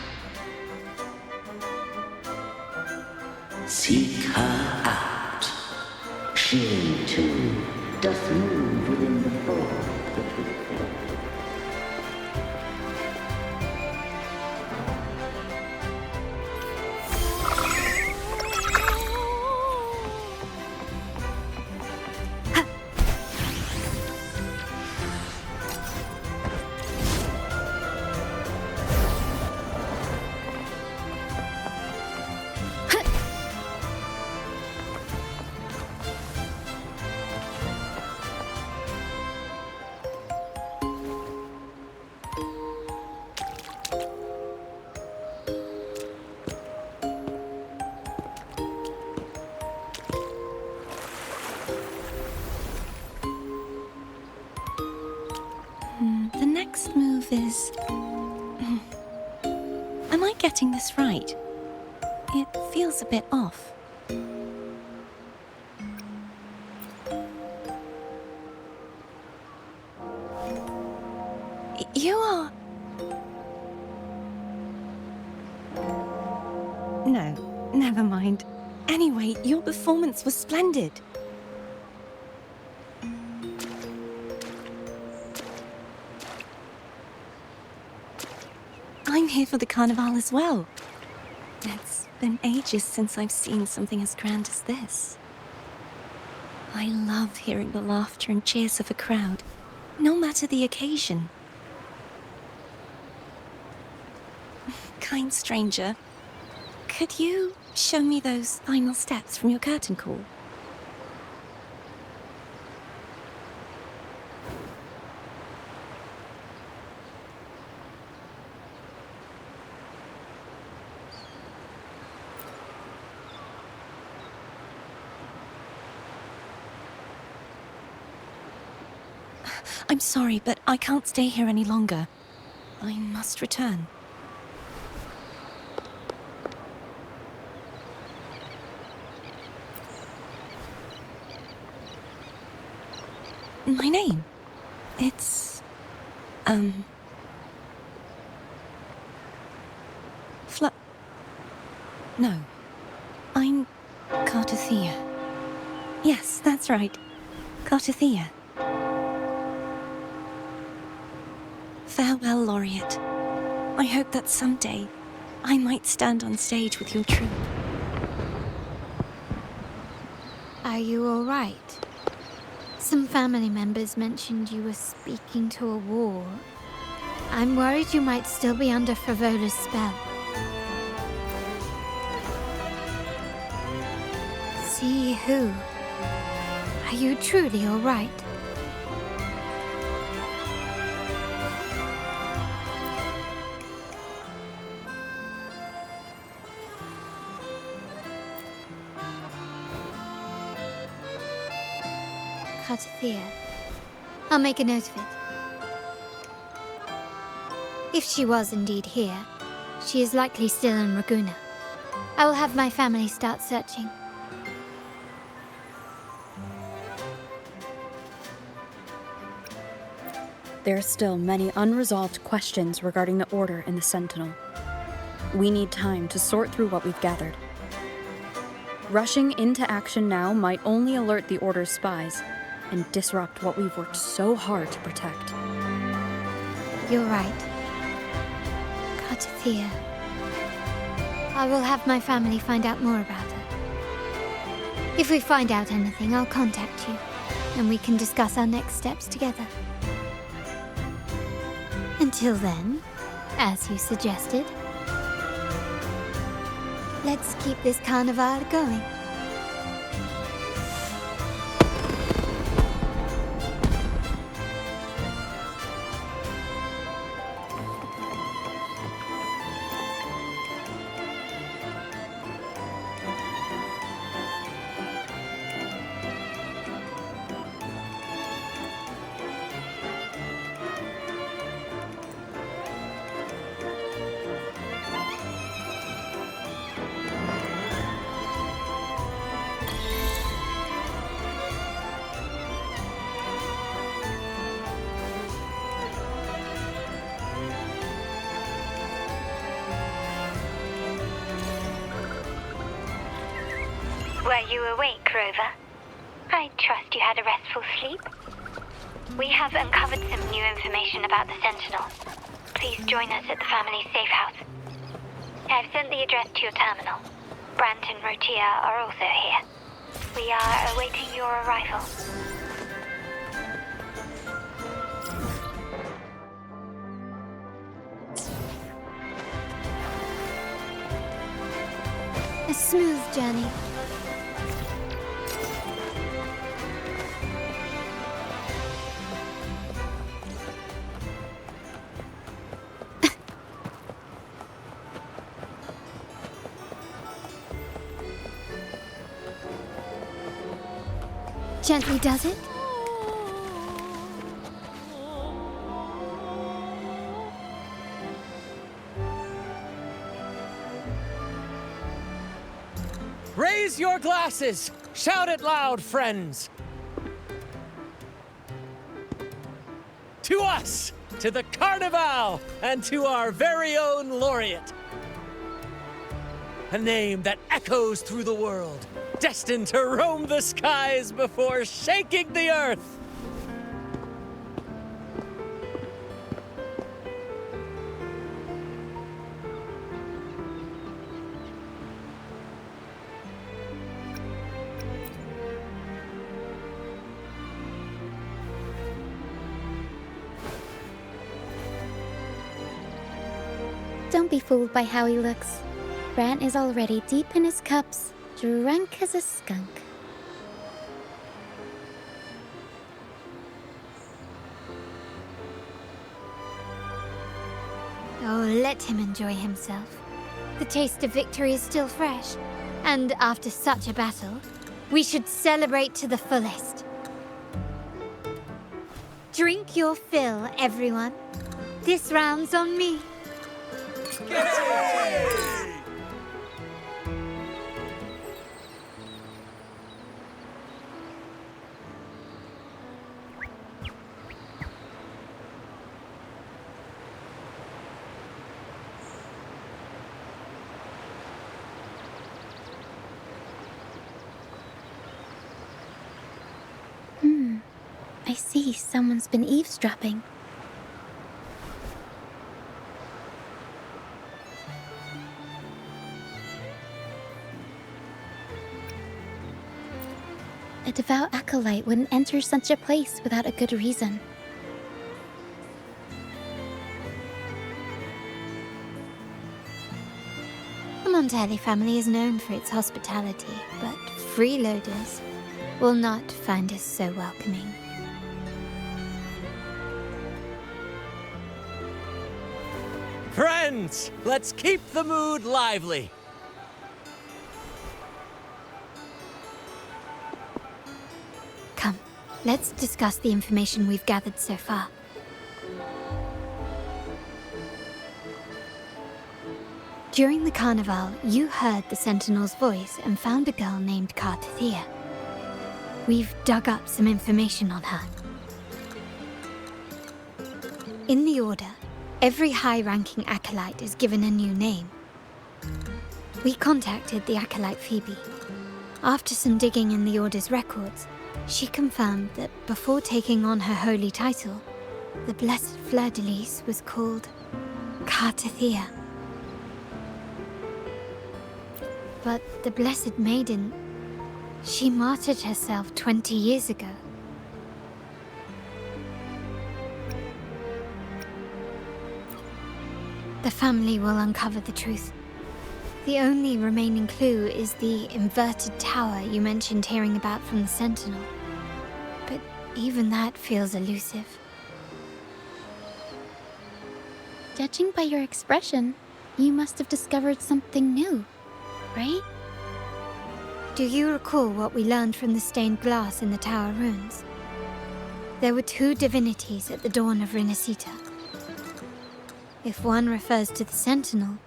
Seek her out. She too doth move within the fold. The next move is... Am I getting this right? It feels a bit off. You are... No, never mind. Anyway, your performance was splendid. I'm here for the Carnival as well. It's been ages since I've seen something as grand as this. I love hearing the laughter and cheers of a crowd, no matter the occasion. Kind stranger, could you show me those final steps from your curtain call? I'm sorry, but I can't stay here any longer. I must return. My name? It's... No. I'm Cartothea. Yes, that's right. Cartothea. Farewell, Laureate. I hope that someday I might stand on stage with your troupe. Are you all right? Some family members mentioned you were speaking to a wall. I'm worried you might still be under Frivola's spell. See who? Are you truly all right? Cartothea. I'll make a note of it. If she was indeed here, she is likely still in Raguna. I will have my family start searching. There are still many unresolved questions regarding the Order and the Sentinel. We need time to sort through what we've gathered. Rushing into action now might only alert the Order's spies and disrupt what we've worked so hard to protect. You're right. Cartothea. I will have my family find out more about her. If we find out anything, I'll contact you, and we can discuss our next steps together. Until then, as you suggested, let's keep this carnival going. Were you awake, Rover? I trust you had a restful sleep. We have uncovered some new information about the Sentinel. Please join us at the family's safe house. I've sent the address to your terminal. Brant and Rotia are also here. We are awaiting your arrival. A smooth journey. Gently does it? Raise your glasses! Shout it loud, friends! To us! To the Carnival! And to our very own Laureate! A name that echoes through the world, destined to roam the skies before shaking the earth! Don't be fooled by how he looks. Brant is already deep in his cups, drunk as a skunk. Oh, let him enjoy himself. The taste of victory is still fresh. And after such a battle, we should celebrate to the fullest. Drink your fill, everyone. This round's on me. see someone's been eavesdropping. A devout acolyte wouldn't enter such a place without a good reason. The Montelli family is known for its hospitality, but freeloaders will not find us so welcoming. Friends, let's keep the mood lively. Come, let's discuss the information we've gathered so far. During the carnival, you heard the Sentinel's voice and found a girl named Cartathea. We've dug up some information on her. In the Order, every high-ranking acolyte is given a new name. We contacted the acolyte Phoebe. After some digging in the Order's records, she confirmed that before taking on her holy title, the Blessed Fleur-de-Lis was called Cartathea. But the Blessed Maiden, she martyred herself 20 years ago. The family will uncover the truth. The only remaining clue is the inverted tower you mentioned hearing about from the Sentinel. But even that feels elusive. Judging by your expression, you must have discovered something new, right? Do you recall what we learned from the stained glass in the tower ruins? There were two divinities at the dawn of Rinascita. If one refers to the Sentinel,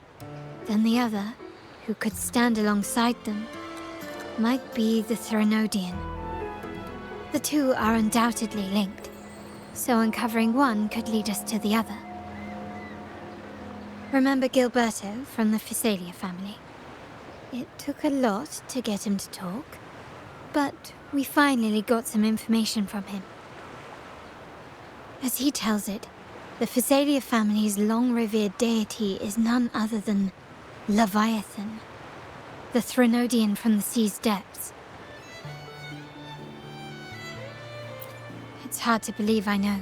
then the other, who could stand alongside them, might be the Threnodian. The two are undoubtedly linked, so uncovering one could lead us to the other. Remember Gilberto from the Physalia family? It took a lot to get him to talk, but we finally got some information from him. As he tells it, the Physalia family's long-revered deity is none other than Leviathan, the Threnodian from the sea's depths. It's hard to believe, I know.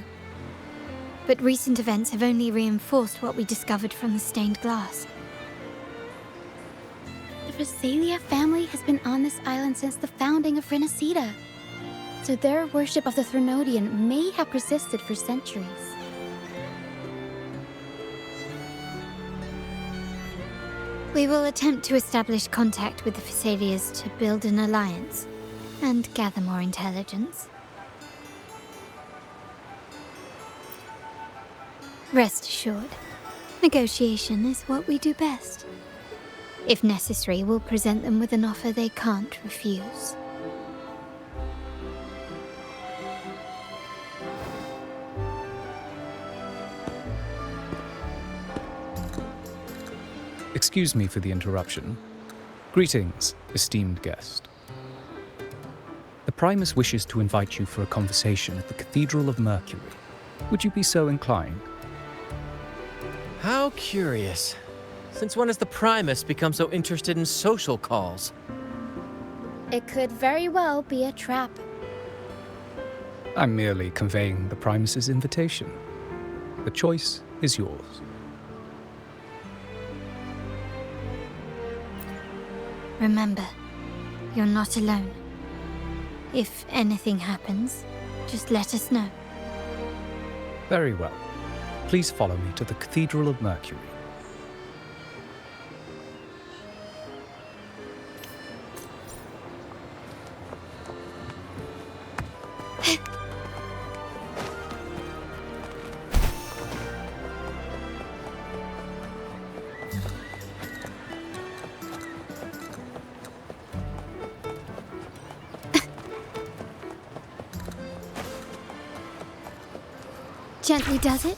But recent events have only reinforced what we discovered from the stained glass. The Physalia family has been on this island since the founding of Rinascita, so their worship of the Threnodian may have persisted for centuries. We will attempt to establish contact with the Physalias to build an alliance and gather more intelligence. Rest assured, negotiation is what we do best. If necessary, we'll present them with an offer they can't refuse. Excuse me for the interruption. Greetings, esteemed guest. The Primus wishes to invite you for a conversation at the Cathedral of Mercury. Would you be so inclined? How curious. Since when has the Primus become so interested in social calls? It could very well be a trap. I'm merely conveying the Primus's invitation. The choice is yours. Remember, you're not alone. If anything happens, just let us know. Very well. Please follow me to the Cathedral of Mercury. Gently does it?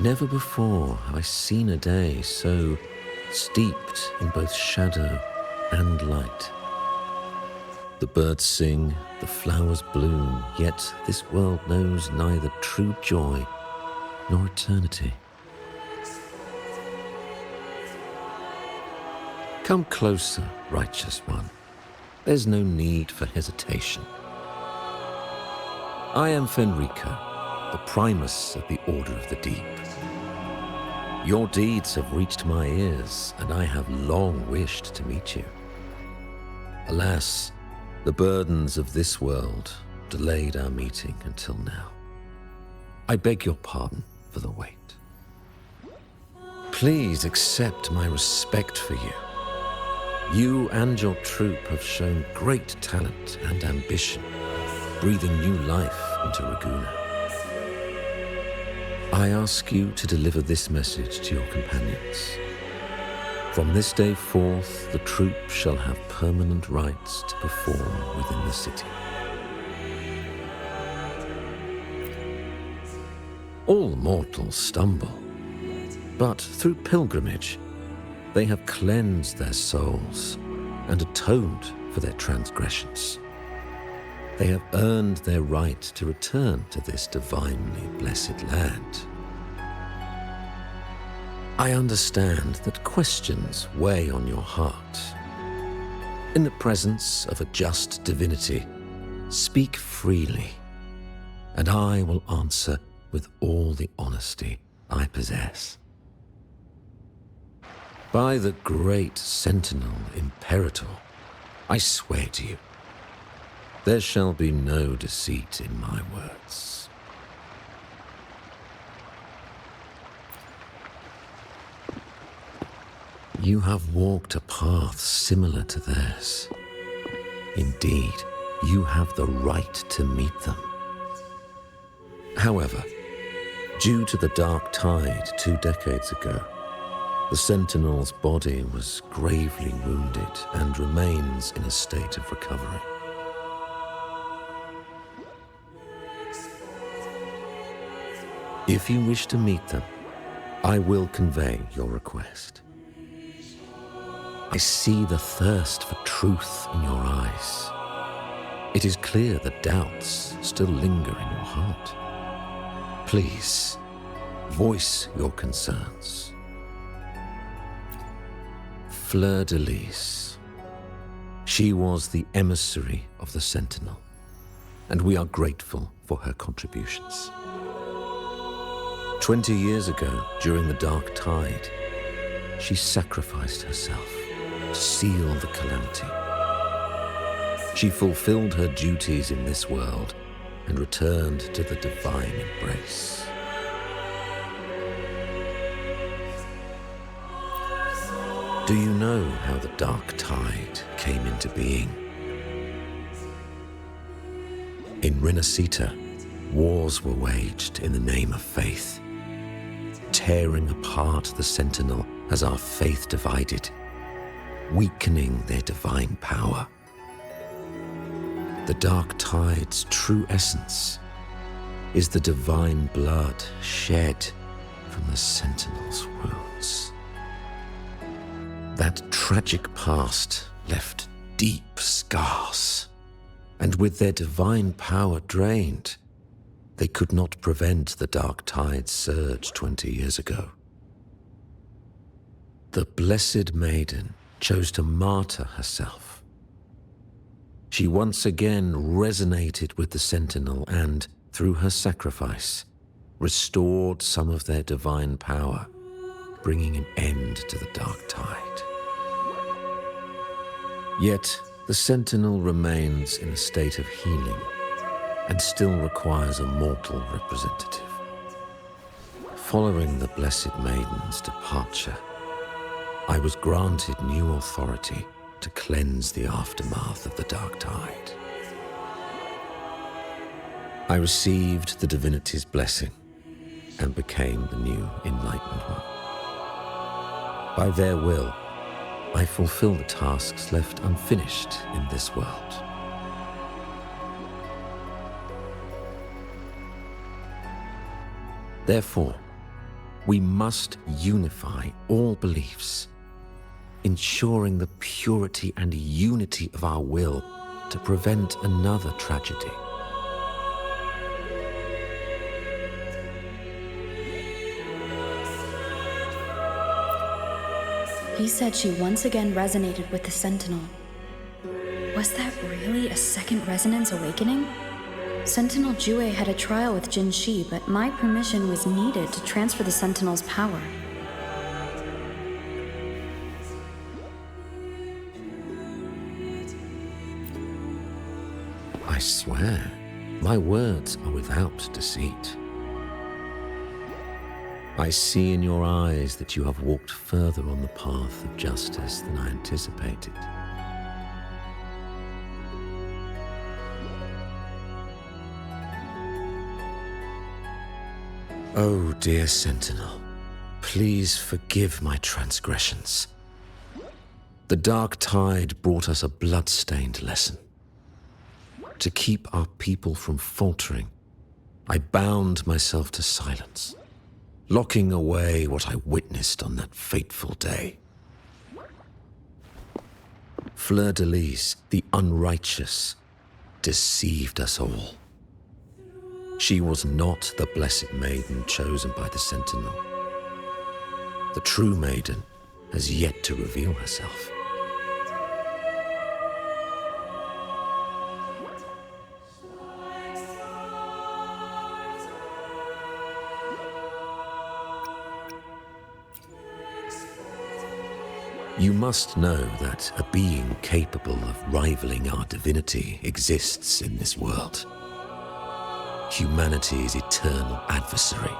Never before have I seen a day so steeped in both shadow and light. The birds sing, the flowers bloom, yet this world knows neither true joy nor eternity. Come closer, righteous one. There's no need for hesitation. I am Fenrico, the primus of the Order of the Deep. Your deeds have reached my ears, and I have long wished to meet you. Alas, the burdens of this world delayed our meeting until now. I beg your pardon for the wait. Please accept my respect for you. You and your troop have shown great talent and ambition, breathing new life into Ragusa. I ask you to deliver this message to your companions. From this day forth, the troop shall have permanent rights to perform within the city. All mortals stumble, but through pilgrimage, they have cleansed their souls and atoned for their transgressions. They have earned their right to return to this divinely blessed land. I understand that questions weigh on your heart. In the presence of a just divinity, speak freely, and I will answer with all the honesty I possess. By the great Sentinel Imperator, I swear to you, there shall be no deceit in my words. You have walked a path similar to theirs. Indeed, you have the right to meet them. However, due to the Dark Tide 2 decades ago, the Sentinel's body was gravely wounded and remains in a state of recovery. If you wish to meet them, I will convey your request. I see the thirst for truth in your eyes. It is clear that doubts still linger in your heart. Please, voice your concerns. Fleur-de-Lis. She was the emissary of the Sentinel, and we are grateful for her contributions. 20 years ago, during the Dark Tide, she sacrificed herself to seal the calamity. She fulfilled her duties in this world and returned to the divine embrace. Do you know how the Dark Tide came into being? In Rinascita, wars were waged in the name of faith, tearing apart the Sentinel as our faith divided, weakening their divine power. The Dark Tide's true essence is the divine blood shed from the Sentinel's wounds. That tragic past left deep scars, and with their divine power drained, they could not prevent the Dark Tide's surge 20 years ago. The Blessed Maiden chose to martyr herself. She once again resonated with the Sentinel and, through her sacrifice, restored some of their divine power, bringing an end to the Dark Tide. Yet, the Sentinel remains in a state of healing and still requires a mortal representative. Following the Blessed Maiden's departure, I was granted new authority to cleanse the aftermath of the Dark Tide. I received the divinity's blessing and became the new Enlightened One. By their will, I fulfill the tasks left unfinished in this world. Therefore, We must unify all beliefs, ensuring the purity and unity of our will to prevent another tragedy. He said she once again resonated with the Sentinel. Was that really a second resonance awakening? Sentinel Jue had a trial with Jin Shi, but my permission was needed to transfer the Sentinel's power. I swear, my words are without deceit. I see in your eyes that you have walked further on the path of justice than I anticipated. Oh, dear Sentinel, please forgive my transgressions. The dark tide brought us a blood-stained lesson. To keep our people from faltering, I bound myself to silence, locking away what I witnessed on that fateful day. Fleur-de-Lis, the unrighteous, deceived us all. She was not the blessed maiden chosen by the Sentinel. The true maiden has yet to reveal herself. You must know that a being capable of rivaling our divinity exists in this world. Humanity's eternal adversary,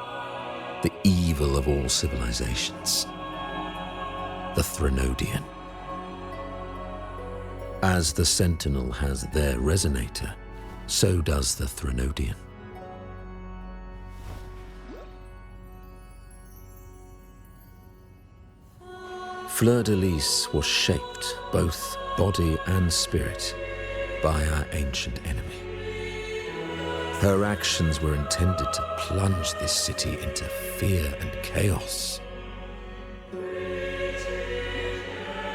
the evil of all civilizations, the Threnodian. As the Sentinel has their resonator, so does the Threnodian. Fleur-de-Lis was shaped, both body and spirit, by our ancient enemy. Her actions were intended to plunge this city into fear and chaos.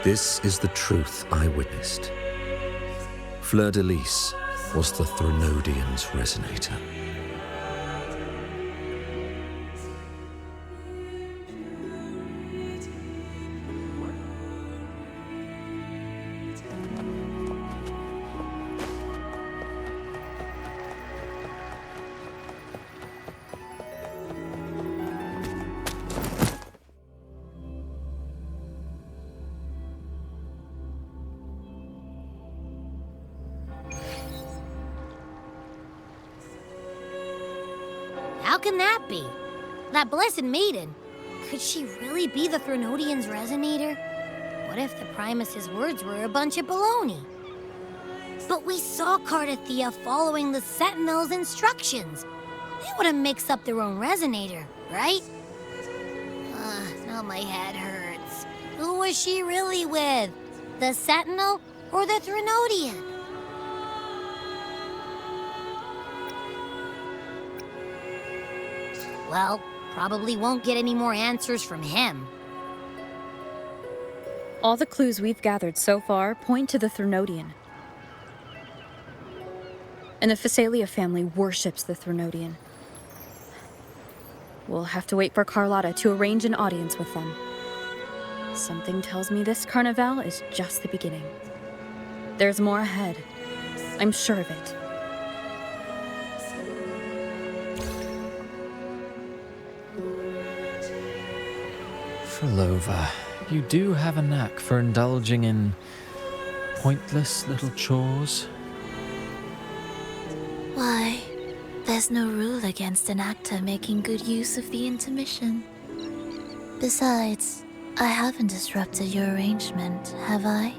This is the truth I witnessed. Fleur-de-Lis was the Threnodian's resonator. How can that be? That blessed maiden. Could she really be the Threnodian's resonator? What if the Primus's words were a bunch of baloney? But we saw Cardathea following the Sentinel's instructions. They wouldn't mix up their own resonator, right? Now my head hurts. Who was she really with? The Sentinel or the Threnodian? Well, probably won't get any more answers from him. All the clues we've gathered so far point to the Threnodian. And the Phasalia family worships the Threnodian. We'll have to wait for Carlotta to arrange an audience with them. Something tells me this carnival is just the beginning. There's more ahead. I'm sure of it. Frolova, you do have a knack for indulging in pointless little chores. Why? There's no rule against an actor making good use of the intermission. Besides, I haven't disrupted your arrangement, have I?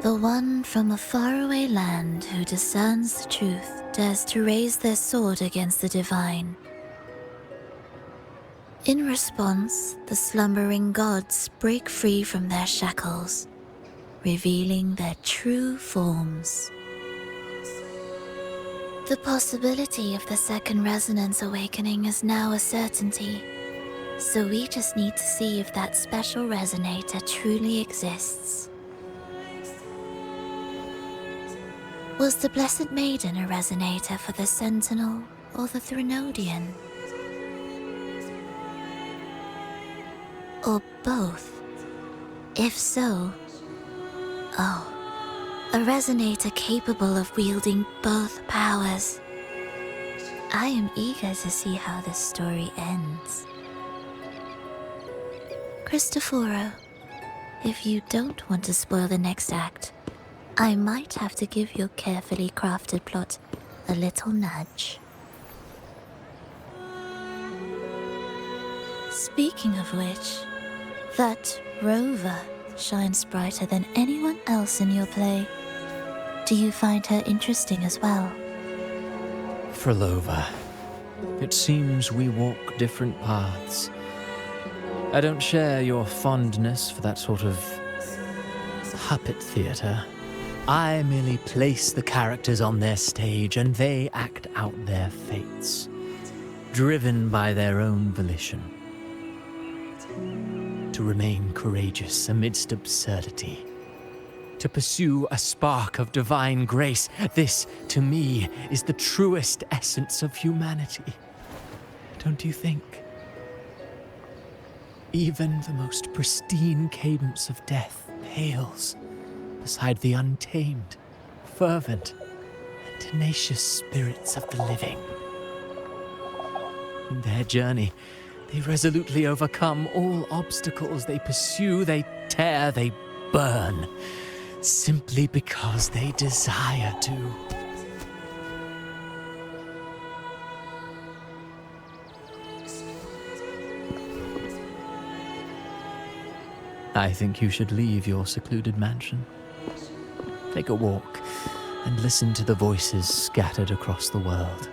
The one from a faraway land who discerns the truth dares to raise their sword against the divine. In response, the slumbering gods break free from their shackles, revealing their true forms. The possibility of the second resonance awakening is now a certainty, so we just need to see if that special resonator truly exists. Was the Blessed Maiden a resonator for the Sentinel or the Threnodian? Or both? If so, a resonator capable of wielding both powers. I am eager to see how this story ends. Cristoforo, if you don't want to spoil the next act, I might have to give your carefully crafted plot a little nudge. Speaking of which, that Rover shines brighter than anyone else in your play. Do you find her interesting as well? Frolova, it seems we walk different paths. I don't share your fondness for that sort of puppet theatre. I merely place the characters on their stage and they act out their fates, driven by their own volition. To remain courageous amidst absurdity. To pursue a spark of divine grace. This, to me, is the truest essence of humanity. Don't you think? Even the most pristine cadence of death pales beside the untamed, fervent, and tenacious spirits of the living. In their journey, they resolutely overcome all obstacles. They pursue, they tear, they burn, simply because they desire to. I think you should leave your secluded mansion. Take a walk and listen to the voices scattered across the world.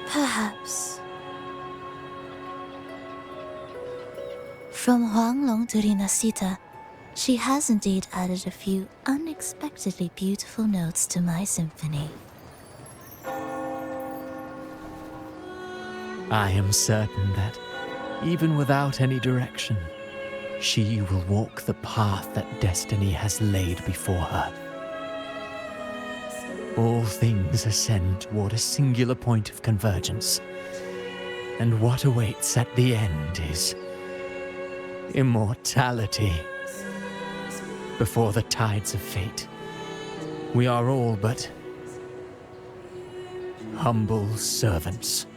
Perhaps. From Huanglong to Rinascita, she has indeed added a few unexpectedly beautiful notes to my symphony. I am certain that, even without any direction, she will walk the path that destiny has laid before her. All things ascend toward a singular point of convergence, and what awaits at the end is immortality. Before the tides of fate, we are all but humble servants.